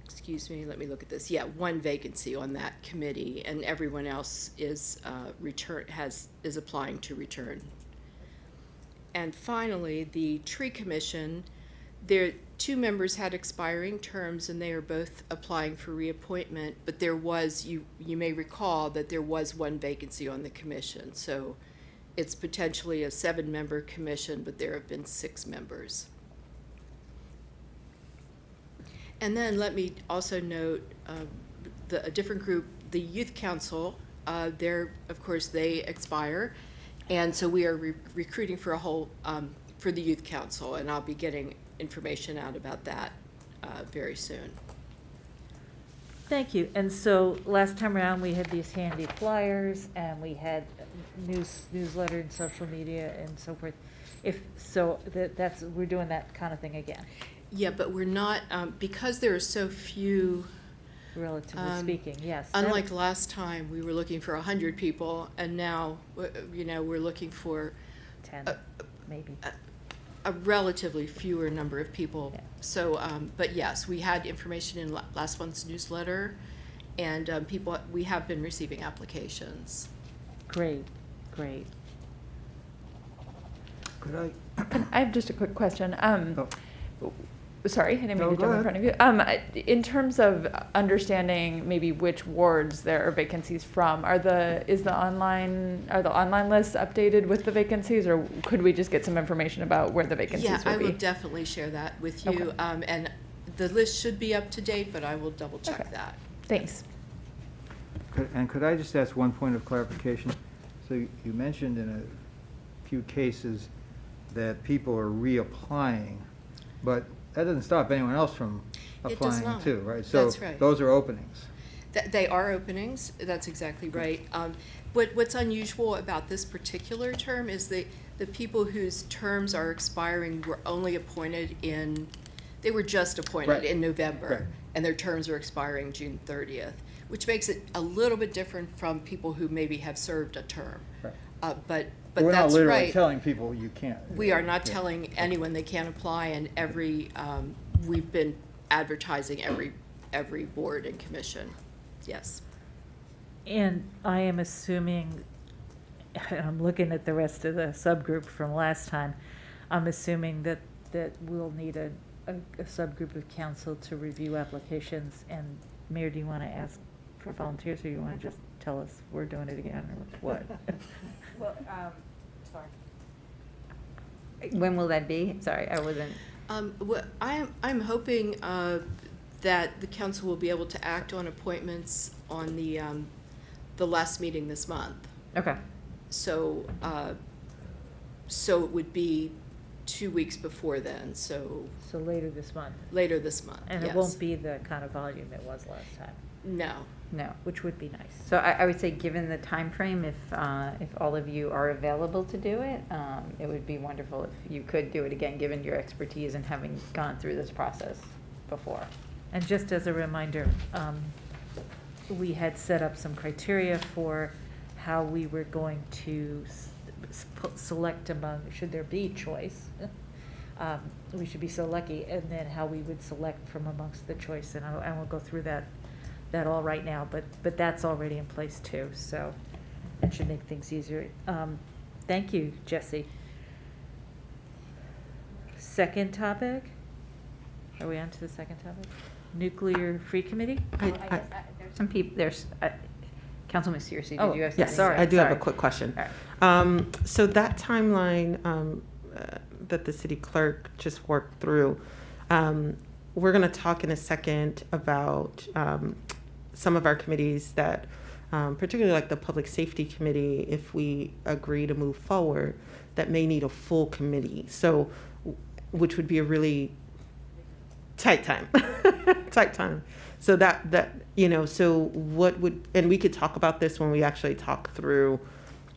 excuse me, let me look at this. Yeah, 1 vacancy on that committee, and everyone else is is applying to return. And finally, the Tree Commission, there 2 members had expiring terms, and they are both applying for reappointment. But there was, you may recall that there was 1 vacancy on the commission, so it's potentially a 7-member commission, but there have been 6 members. And then let me also note a different group, the Youth Council. Of course, they expire. And so we are recruiting for for the Youth Council, and I'll be getting information out about that very soon. Thank you. And so last time around, we had these handy flyers, and we had newsletter and social media and so forth. We're doing that kind of thing again. Yeah, but we're not, because there are so few. Relatively speaking, yes. Unlike last time, we were looking for 100 people, and now, we're looking for 10, maybe. a relatively fewer number of people. Yeah. So, but yes, we had information in last month's newsletter, and we have been receiving applications. Great, great. Could I? I have just a quick question. Sorry, I didn't mean No, to go jump in ahead. front of you. In terms of understanding maybe which wards there are vacancies from, are the online lists updated with the vacancies, or could we just get some information about where the vacancies Yeah, will I be? will definitely share that with you. Okay. And the list should be up to date, but I will double check Okay. that. Thanks. Could I just ask one point of clarification? So you mentioned in a few cases that people are reapplying, but that doesn't stop anyone else from It does applying not. too, right? That's right. So those are openings. They are openings, that's exactly right. What's unusual about this particular term is the people whose terms are expiring were only appointed they were just appointed Right. in November. Right. And their terms are expiring June 30th, which makes it a little bit different from people who maybe have served a term. Right. But We're not that's literally right. telling people you can't. We are not Yeah. telling anyone they can't apply, and we've been advertising every board and commission. Yes. And I am assuming, I'm looking at the rest of the subgroup from last time, I'm assuming that we'll need a subgroup of council to review applications. And Mayor, do you want to ask for volunteers, or you want to just tell us we're doing it again, or what? Well, sorry. When will that be? Sorry, I wasn't. I'm hoping that the council will be able to act on appointments on the last meeting this month. Okay. So it would be 2 weeks before then, so So later this month. later this month, And yes. it won't be the kind of volume it was last time, No. No. which would be nice. So I would say, given the time frame, if all of you are available to do it, it would be wonderful if you could do it again, given your expertise and having gone through this process before. And just as a reminder, we had set up some criteria for how we were going to select among, should there be choice, we should be so lucky, and then how we would select from amongst the choice. And I won't go through that all right now, but that's already in place too, so it should make things easier. Thank you, Jesse. Second topic? Are we on to the second topic? Nuclear Free Committee? There's some people, Councilman Searcy, did you have something? Yes, to say? I do have a Sorry. quick question. All right. So that timeline that the city clerk just worked through, we're going to talk in a second about some of our committees that, particularly like the Public Safety Committee, if we agree to move forward, that may need a full committee. So, which would be a really tight time, tight time. So so what would, and we could talk about this when we actually talk through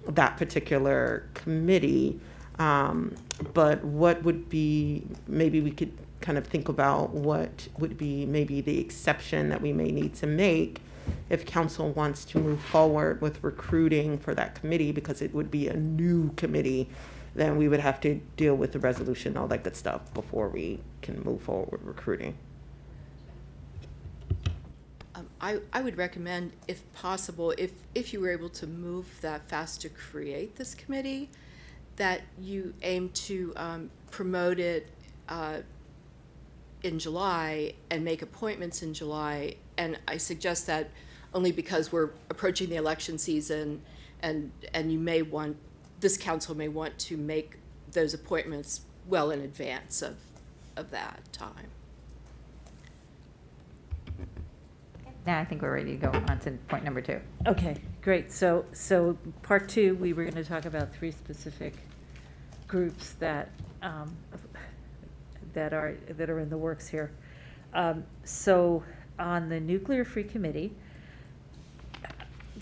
that particular committee. But what would be, maybe we could kind of think about what would be maybe the exception that we may need to make if council wants to move forward with recruiting for that committee, because it would be a new committee. Then we would have to deal with the resolution, all that good stuff, before we can move forward with recruiting. I would recommend, if possible, if you were able to move that fast to create this committee, that you aim to promote it in July and make appointments in July. And I suggest that only because we're approaching the election season, and this council may want to make those appointments well in advance of that time. Now I think we're ready to go on to point number 2. Okay, great. So part 2, we were going to talk about 3 specific groups that are in the works here. So on the Nuclear Free Committee,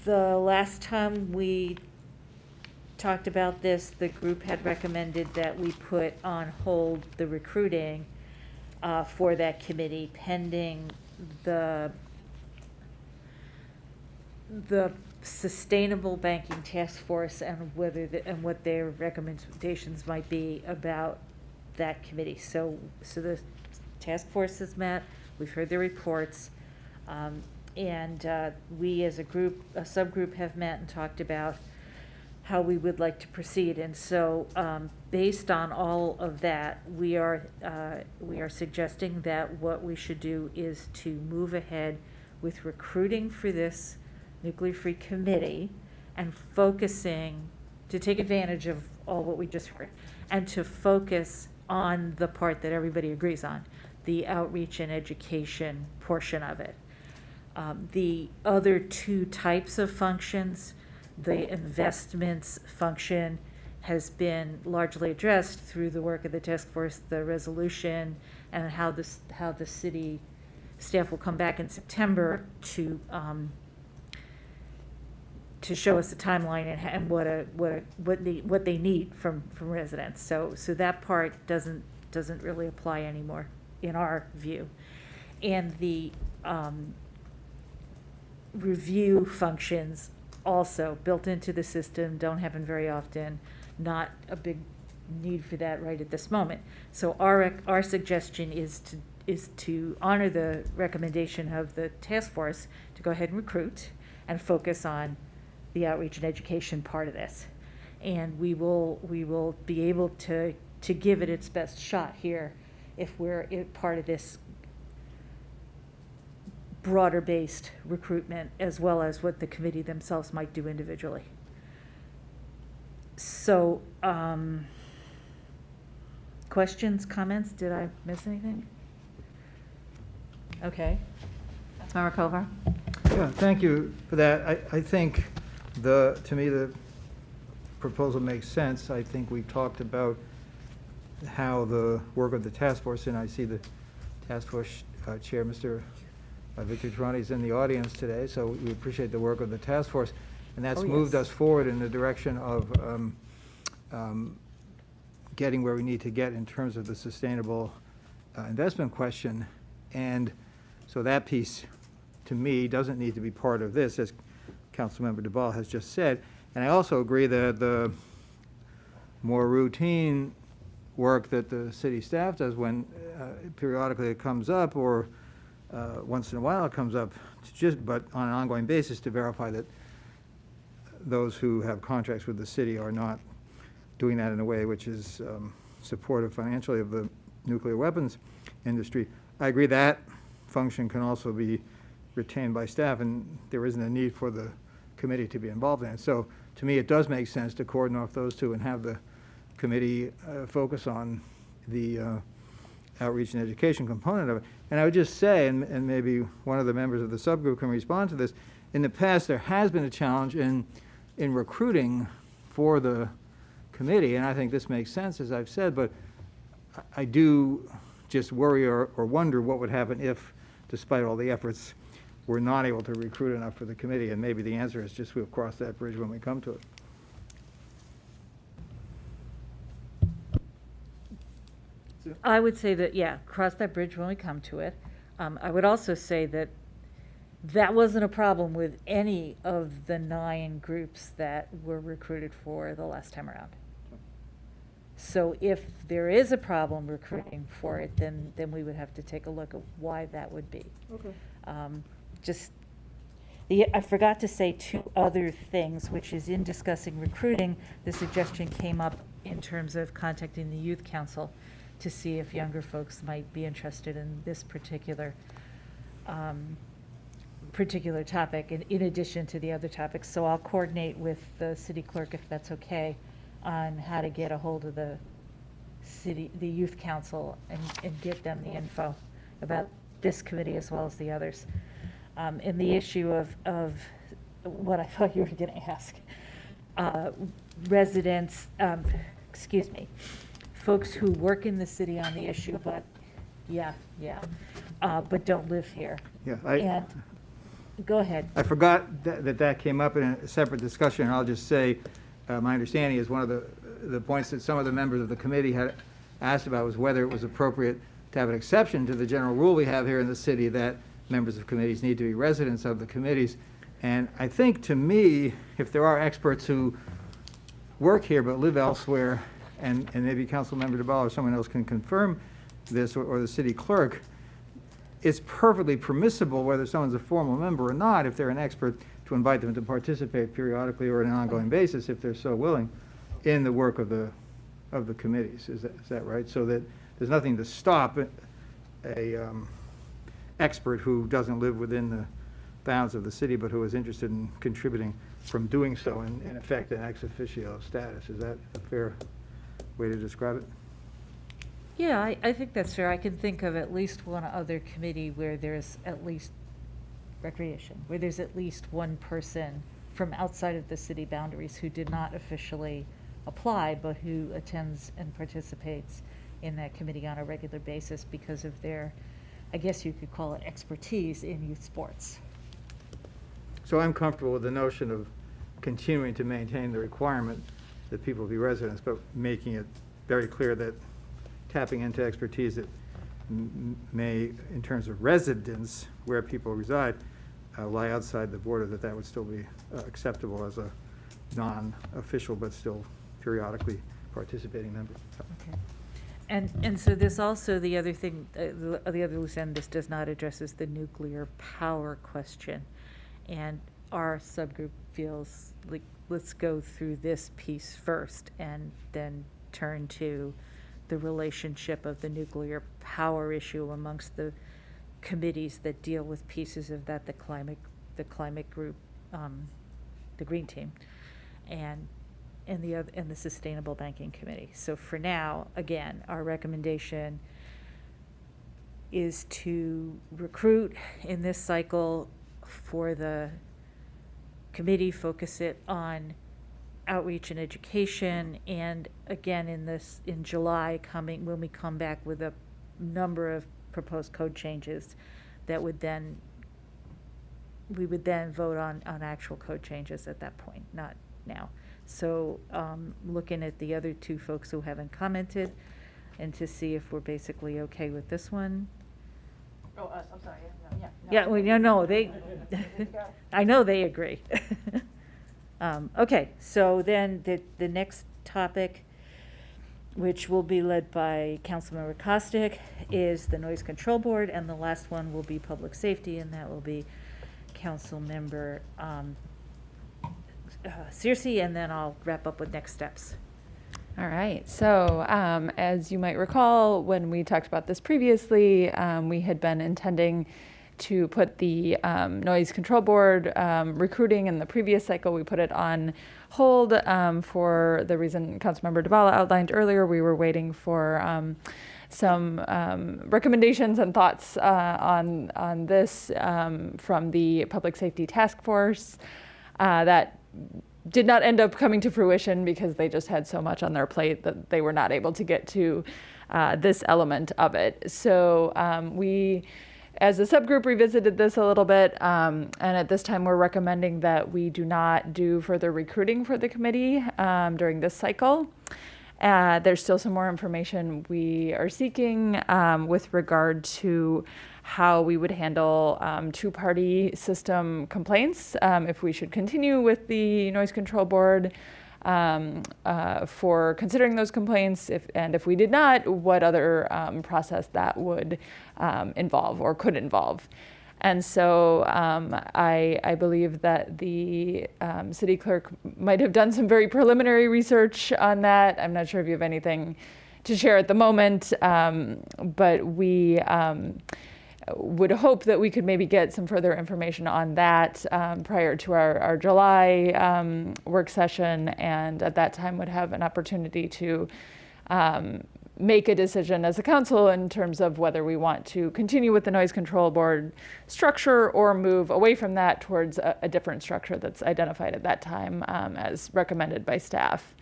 the last time we talked about this, the group had recommended that we put on hold the recruiting for that committee pending the Sustainable Banking Task Force and what their recommendations might be about that committee. So the task force has met, we've heard their reports, and we as a group, a subgroup, have met and talked about how we would like to proceed. And so based on all of that, we are suggesting that what we should do is to move ahead with recruiting for this nuclear-free committee and focusing, to take advantage of all what we just heard, and to focus on the part that everybody agrees on, the outreach and education portion of it. The other two types of functions, the investments function has been largely addressed through the work of the task force, the resolution, and how the city staff will come back in September to show us the timeline and what they need from residents. So that part doesn't really apply anymore in our view. And the review functions also built into the system, don't happen very often, not a big need for that right at this moment. So our suggestion is to honor the recommendation of the task force to go ahead and recruit and focus on the outreach and education part of this. And we will be able to give it its best shot here if we're part of this broader based recruitment, as well as what the committee themselves might do individually. So, questions, comments? Did I miss anything? Okay. Councilmember Kovar. Yeah, thank you for that. I think to me, the proposal makes sense. I think we've talked about how the work of the task force, and I see the task force chair, Mr. Victor Trani, is in the audience today, so we appreciate the work of the task force, and that's moved us forward in the direction of getting where we need to get in terms of the sustainable investment question. And so that piece, to me, doesn't need to be part of this, as Councilmember DeBall has just said. And I also agree that the more routine work that the city staff does when periodically it comes up, or once in a while it comes up, but on an ongoing basis, to verify that those who have contracts with the city are not doing that in a way which is supportive financially of the nuclear weapons industry. I agree that function can also be retained by staff, and there isn't a need for the committee to be involved in it. So to me, it does make sense to cordon off those two and have the committee focus on the outreach and education component of it. And I would just say, and maybe one of the members of the subgroup can respond to this, in the past there has been a challenge in recruiting for the committee, and I think this makes sense, as I've said, but I do just worry or wonder what would happen if, despite all the efforts, we're not able to recruit enough for the committee, and maybe the answer is just we'll cross that bridge when we come to it. I would say that, yeah, cross that bridge when we come to it. I would also say that that wasn't a problem with any of the 9 groups that were recruited for the last time around. So if there is a problem recruiting for it, then we would have to take a look at why that would be. Okay. I forgot to say 2 other things, which is in discussing recruiting, the suggestion came up in terms of contacting the youth council to see if younger folks might be interested in this particular topic, in addition to the other topics. So I'll coordinate with the city clerk, if that's okay, on how to get a hold of the youth council and get them the info about this committee as well as the others. And the issue of what I thought you were going to ask, residents, folks who work in the city on the issue, but but don't live here. Yeah, go ahead. I forgot that came up in a separate discussion, and I'll just say, my understanding is one of the points that some of the members of the committee had asked about was whether it was appropriate to have an exception to the general rule we have here in the city that members of committees need to be residents of the committees. And I think, to me, if there are experts who work here but live elsewhere and maybe Councilmember DeBala or someone else can confirm this, or the city clerk, it's perfectly permissible, whether someone's a formal member or not, if they're an expert, to invite them to participate periodically or on an ongoing basis, if they're so willing, in the work of the committees. Is that right? So that there's nothing to stop a expert who doesn't live within the bounds of the city, but who is interested in contributing from doing so in effect an ex officio status. Is that a fair way to describe it? Yeah, I think that's fair. I can think of at least one other committee where there's at least recreation, where there's at least one person from outside of the city boundaries who did not officially apply, but who attends and participates in that committee on a regular basis because of their, I guess you could call it, expertise in youth sports. So I'm comfortable with the notion of continuing to maintain the requirement that people be residents, but making it very clear that tapping into expertise that may, in terms of residence, where people reside, lie outside the border, that would still be acceptable as a non-official but still periodically participating member. Okay. And so this also, the other thing, the other loose end this does not address is the nuclear power question. And our subgroup feels like let's go through this piece first and then turn to the relationship of the nuclear power issue amongst the committees that deal with pieces of that, the climate group, the green team, and the sustainable banking committee. So for now, again, our recommendation is to recruit in this cycle for the committee, focus it on outreach and education, and again in July when we come back with a number of proposed code changes that we would then vote on actual code changes at that point, not now. So looking at the other two folks who haven't commented and to see if we're basically okay with this one. Oh, I'm sorry. Yeah, well, no, they, I know they agree. Okay, so then the next topic, which will be led by Councilmember Costick, is the Noise Control Board, and the last one will be Public Safety, and that will be Councilmember Searcy, and then I'll wrap up with next steps. All right, so as you might recall, when we talked about this previously, we had been intending to put the Noise Control Board recruiting in the previous cycle. We put it on hold for the reason Councilmember DeBala outlined earlier. We were waiting for some recommendations and thoughts on this from the Public Safety Task Force that did not end up coming to fruition because they just had so much on their plate that they were not able to get to this element of it. So we, as a subgroup, revisited this a little bit, and at this time we're recommending that we do not do further recruiting for the committee during this cycle. There's still some more information we are seeking with regard to how we would handle two-party system complaints, if we should continue with the Noise Control Board for considering those complaints, if we did not, what other process that would involve or could involve. And so I believe that the city clerk might have done some very preliminary research on that. I'm not sure if you have anything to share at the moment, but we would hope that we could maybe get some further information on that prior to our July work session, and at that time would have an opportunity to make a decision as a council in terms of whether we want to continue with the Noise Control Board structure or move away from that towards a different structure that's identified at that time as recommended by staff.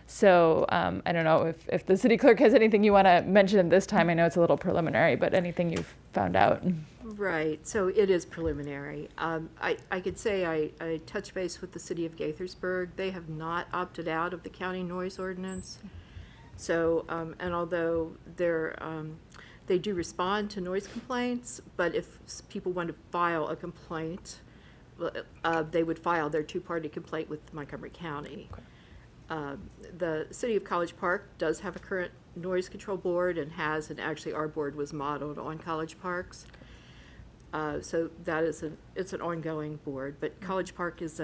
So I don't know if the city clerk has anything you want to mention at this time. I know it's a little preliminary, but anything you've found out. Right, so it is preliminary. I could say I touched base with the city of Gaithersburg. They have not opted out of the county noise ordinance. So, and although they do respond to noise complaints, but if people want to file a complaint, they would file their two-party complaint with Montgomery County. The City of College Park does have a current noise control board and actually our board was modeled on College Park's. So that is it's an ongoing board, but College Park it's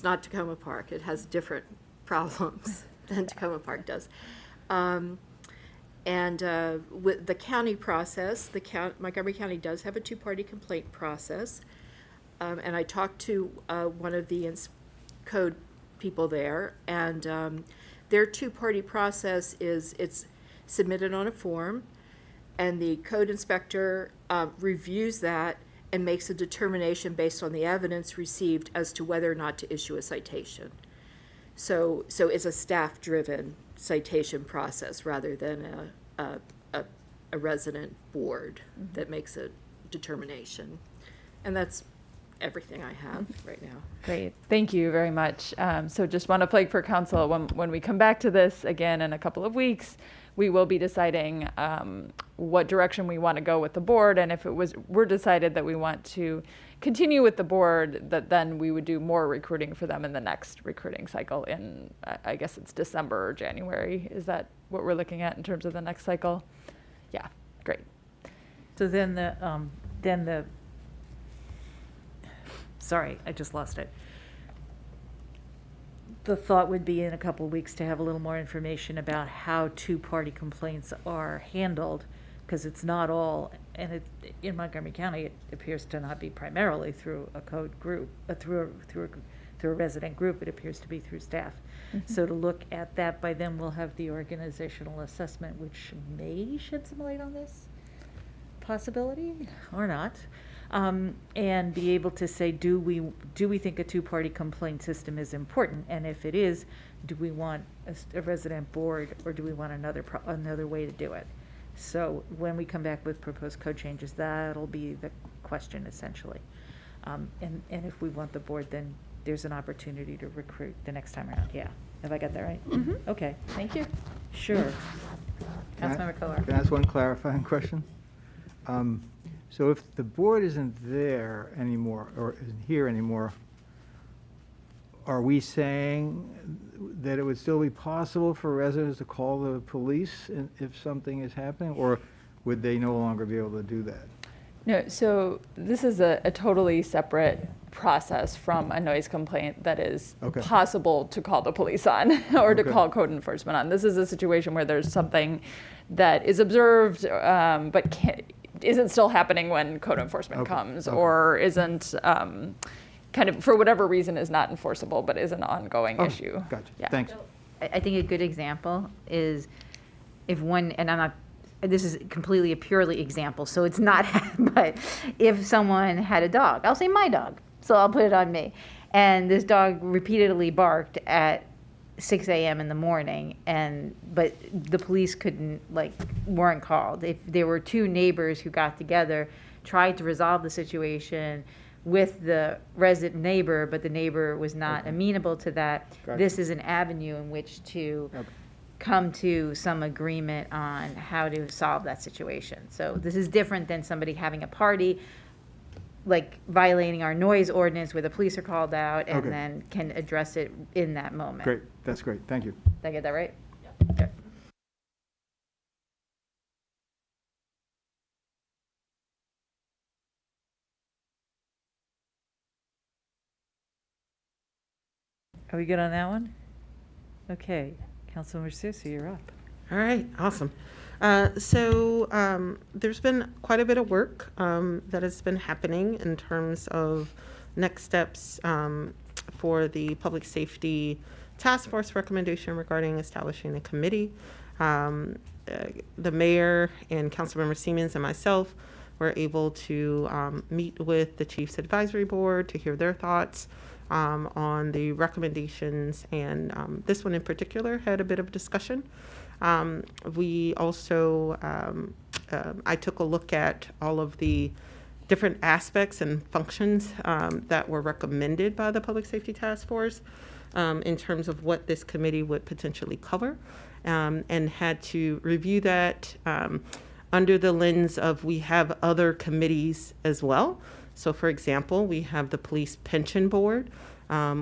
not Tacoma Park. It has different problems than Tacoma Park does. With the county process, Montgomery County does have a two-party complaint process. And I talked to one of the code people there, and their two-party process is it's submitted on a form, and the code inspector reviews that and makes a determination based on the evidence received as to whether or not to issue a citation. So it's a staff-driven citation process rather than a resident board that makes a determination. And that's everything I have right now. Great, thank you very much. So just want to flag for council, when we come back to this again in a couple of weeks, we will be deciding what direction we want to go with the board, and if we're decided that we want to continue with the board, that then we would do more recruiting for them in the next recruiting cycle in, I guess it's December or January. Is that what we're looking at in terms of the next cycle? Yeah, great. So then sorry, I just lost it. The thought would be in a couple of weeks to have a little more information about how two-party complaints are handled, because it's not all, and in Montgomery County, it appears to not be primarily through a code group, through a resident group. It appears to be through staff. Mm-hmm. So to look at that, by then we'll have the organizational assessment, which may shed some light on this possibility or not. And be able to say, do we think a two-party complaint system is important? And if it is, do we want a resident board, or do we want another way to do it? So when we come back with proposed code changes, that'll be the question essentially. And if we want the board, then there's an opportunity to recruit the next time around. Yeah, have I got that right? Mm-hmm. Okay, Thank you. sure. Can I- Councilmember Kovar. Can I ask one clarifying question? So if the board isn't there anymore, or isn't here anymore, are we saying that it would still be possible for residents to call the police if something is happening, or would they no longer be able to do that? No, so this is a totally separate process from a noise complaint that is Okay. possible to call the police on or to Okay. call code enforcement on. This is a situation where there's something that is observed but isn't still happening when code enforcement Okay. comes, Okay. or isn't kind of, for whatever reason, is not enforceable but is an ongoing issue. Gotcha, Yeah. thanks. I think a good example is if one, and I'm not, this is completely a purely example, so it's not, but if someone had a dog, I'll say my dog, so I'll put it on me, and this dog repeatedly barked at 6 a.m. in the morning, but the police weren't called. If there were two neighbors who got together, tried to resolve the situation with the resident neighbor, but the neighbor was not amenable to that, Gotcha. this is an avenue in which to come to some agreement on how to solve that situation. So this is different than somebody having a party, like violating our noise ordinance where the police are called out and Okay. then can address it in that moment. Great, that's great, thank you. Did I get that right? Okay. Are we good on that one? Okay, Councilmember Suso, you're up. All right, awesome. There's been quite a bit of work that has been happening in terms of next steps for the Public Safety Task Force recommendation regarding establishing a committee. The mayor and Councilmember Siemens and myself were able to meet with the Chiefs Advisory Board to hear their thoughts on the recommendations, and this one in particular had a bit of discussion. We also, I took a look at all of the different aspects and functions that were recommended by the Public Safety Task Force in terms of what this committee would potentially cover, and had to review that under the lens of we have other committees as well. So for example, we have the Police Pension Board,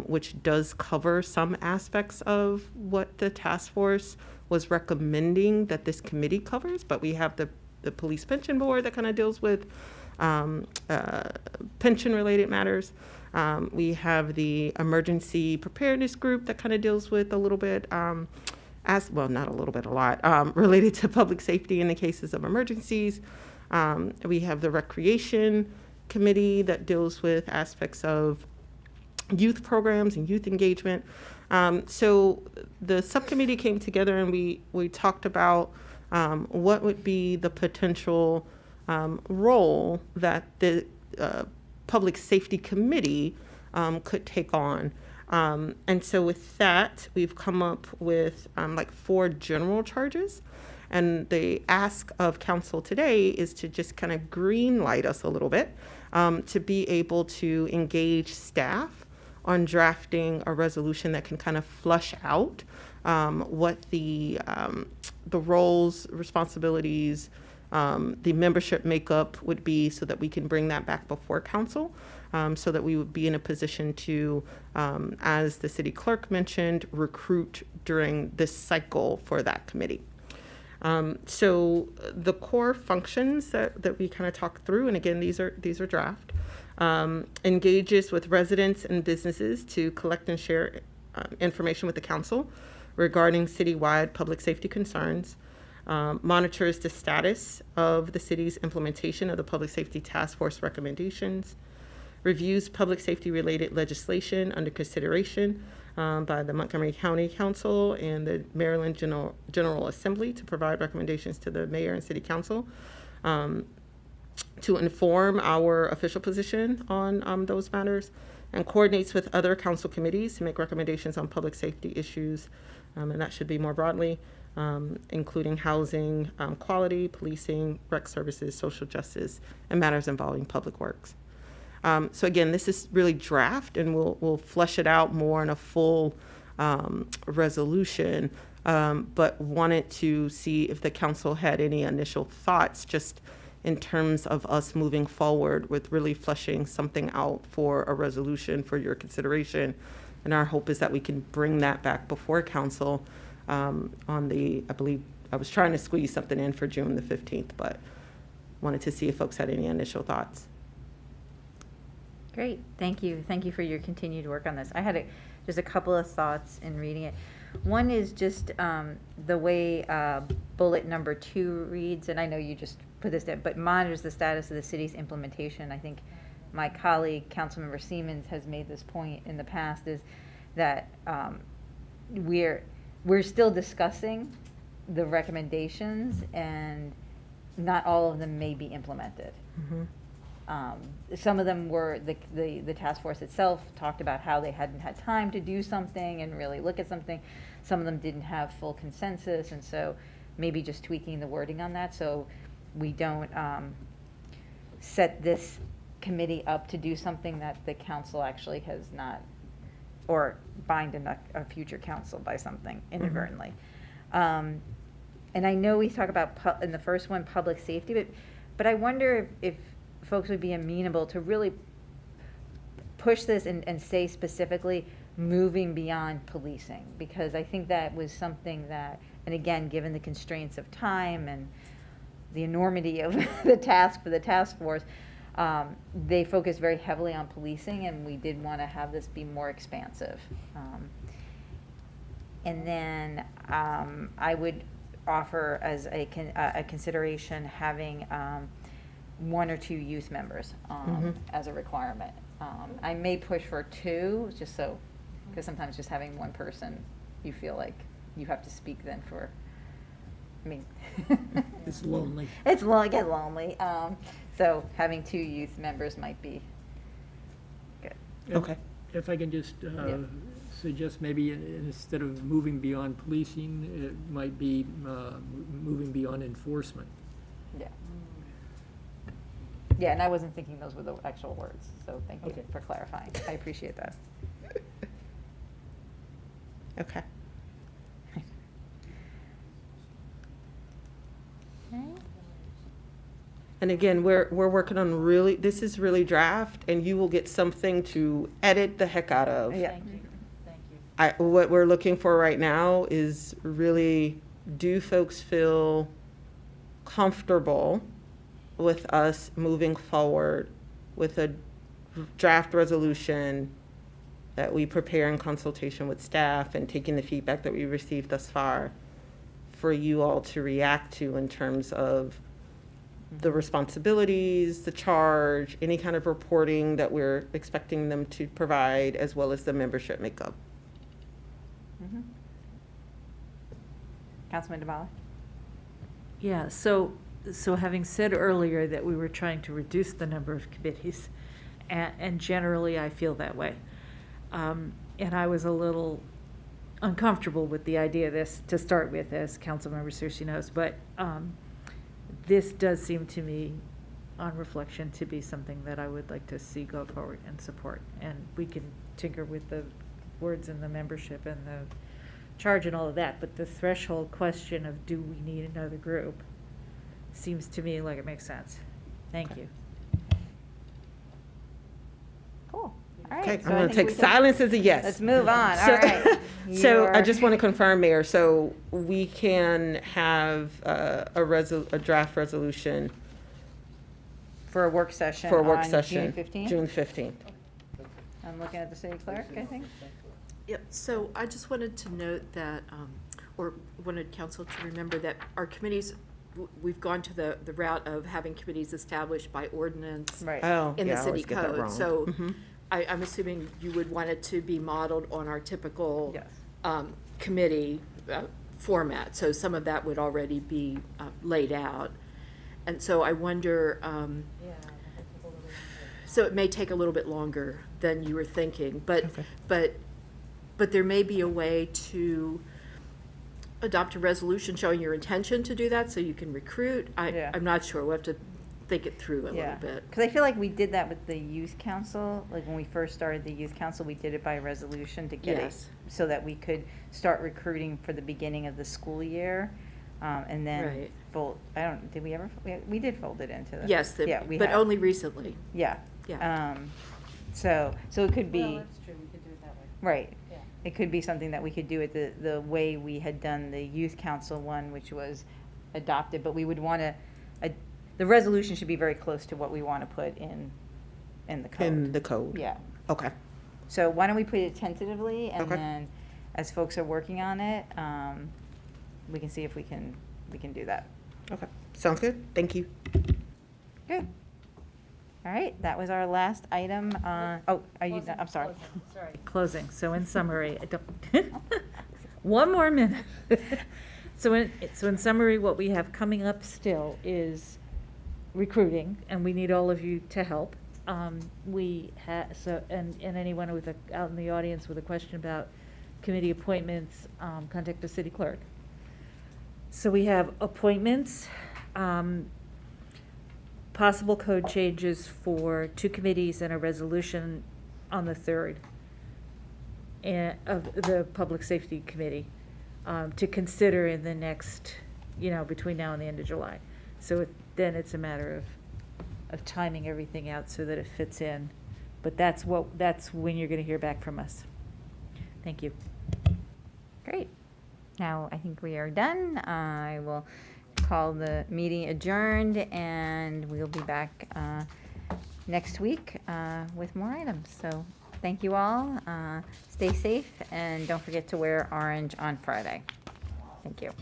which does cover some aspects of what the task force was recommending that this committee covers. But we have the police pension board that kind of deals with pension-related matters. We have the emergency preparedness group that kind of deals with a little bit, not a little bit, a lot, related to public safety in the cases of emergencies. We have the recreation committee that deals with aspects of youth programs and youth engagement. So the subcommittee came together and we talked about what would be the potential role that the Public Safety Committee could take on. And so with that, we've come up with like 4 general charges. And the ask of council today is to just kind of green light us a little bit to be able to engage staff on drafting a resolution that can kind of flush out what the roles, responsibilities, the membership makeup would be, so that we can bring that back before council, so that we would be in a position to, as the city clerk mentioned, recruit during this cycle for that committee. So the core functions that we kind of talked through, and again, these are draft, engages with residents and businesses to collect and share information with the council regarding citywide public safety concerns, monitors the status of the city's implementation of the Public Safety Task Force recommendations, reviews public safety related legislation under consideration by the Montgomery County Council and the Maryland General Assembly to provide recommendations to the mayor and city council, to inform our official position on those matters, and coordinates with other council committees to make recommendations on public safety issues, and that should be more broadly, including housing, quality, policing, rec services, social justice, and matters involving public works. So again, this is really draft, and we'll flesh it out more in a full resolution, but wanted to see if the council had any initial thoughts just in terms of us moving forward with really fleshing something out for a resolution for your consideration. And our hope is that we can bring that back before council on I believe, I was trying to squeeze something in for June the 15th, but wanted to see if folks had any initial thoughts. Great, thank you. Thank you for your continued work on this. I had just a couple of thoughts in reading it. One is just the way bullet number 2 reads, and I know you just put this down, but monitors the status of the city's implementation. I think my colleague, Councilmember Siemens, has made this point in the past, is that we're still discussing the recommendations, and not all of them may be implemented. Some of them were, the task force itself talked about how they hadn't had time to do something and really look at something. Some of them didn't have full consensus, and so maybe just tweaking the wording on that so we don't set this committee up to do something that the council actually has not, or bind a future council by something inadvertently. And I know we talk about, in the first one, public safety, but I wonder if folks would be amenable to really push this and say specifically moving beyond policing, because I think that was something that, and again, given the constraints of time and the enormity of the task for the task force, they focused very heavily on policing, and we did want to have this be more expansive. And then I would offer as a consideration having 1 or 2 youth members as a requirement. I may push for 2, just so, because sometimes just having 1 person, you feel like you have to speak then for, I mean. It's lonely. It gets lonely. So having 2 youth members might be good. Okay. If I can just suggest maybe instead of moving beyond policing, it might be moving beyond enforcement. Yeah. Yeah, and I wasn't thinking those were the actual words, so thank you for clarifying. I appreciate that. Okay. And again, we're working on this is really draft, and you will get something to edit the heck out of. Yeah. Thank you. Thank you. What we're looking for right now is really, do folks feel comfortable with us moving forward with a draft resolution that we prepare in consultation with staff and taking the feedback that we received thus far for you all to react to in terms of the responsibilities, the charge, any kind of reporting that we're expecting them to provide, as well as the membership makeup. Mm-hmm. Councilman DeBala? Yeah, so having said earlier that we were trying to reduce the number of committees, and generally I feel that way. And I was a little uncomfortable with the idea of this to start with, as Councilmember Searcy knows, but this does seem to me, on reflection, to be something that I would like to see go forward and support. And we can tinker with the words and the membership and the charge and all of that, but the threshold question of do we need another group seems to me like it makes sense. Thank you. Cool. All right. Okay, so I'm I going to think take we can- silence as a yes. Let's move on. All So- right. So I You're- just want to confirm, Mayor, so we can have a draft resolution For a work session for a work on session. June 15th? June 15th. I'm looking at the city clerk, I think. Yep, so I just wanted to note that, or wanted council to remember that our committees, we've gone to the route of having committees established by ordinance Right. Oh, in yeah, the I city always get that code. wrong. So Mhm. I'm assuming you would want it to be modeled on our typical Yes. committee format. So some of that would already be laid out. And so I wonder, so it may take a little bit longer than you were thinking, but there may be a way to adopt a resolution showing your intention to do that so you can recruit. Yeah. I'm not sure. We'll have to think it through a little bit. Because I feel like we did that with the youth council. Like when we first started the youth council, we did it by resolution to get it Yes. so that we could start recruiting for the beginning of the school year. And then Right. fold, did we ever, we did fold it into the. Yes, we but have. only recently. Yeah. Yeah. So it could be. Well, that's true, we could do it that way. Right. Yeah. It could be something that we could do it the way we had done the youth council one, which was adopted, but we would want to, the resolution should be very close to what we want to put in the code. In the code. Yeah. Okay. So why don't we put it tentatively, and Okay. then as folks are working on it, we can see if we can do that. Okay. Sounds good. Thank you. Good. All right, that was our last item. Oh, are you, I'm sorry. Closing. So in summary, I don't, one more minute. So in summary, what we have coming up still is recruiting, and we need all of you to help. We have, and anyone out in the audience with a question about committee appointments, contact the city clerk. So we have appointments, possible code changes for 2 committees and a resolution on the 3rd of the Public Safety Committee to consider in the next, between now and the end of July. So then it's a matter of timing everything out so that it fits in. But that's when you're going to hear back from us. Thank you. Great. Now, I think we are done. I will call the meeting adjourned, and we'll be back next week with more items. So thank you all. Stay safe, and don't forget to wear orange on Friday. Thank you.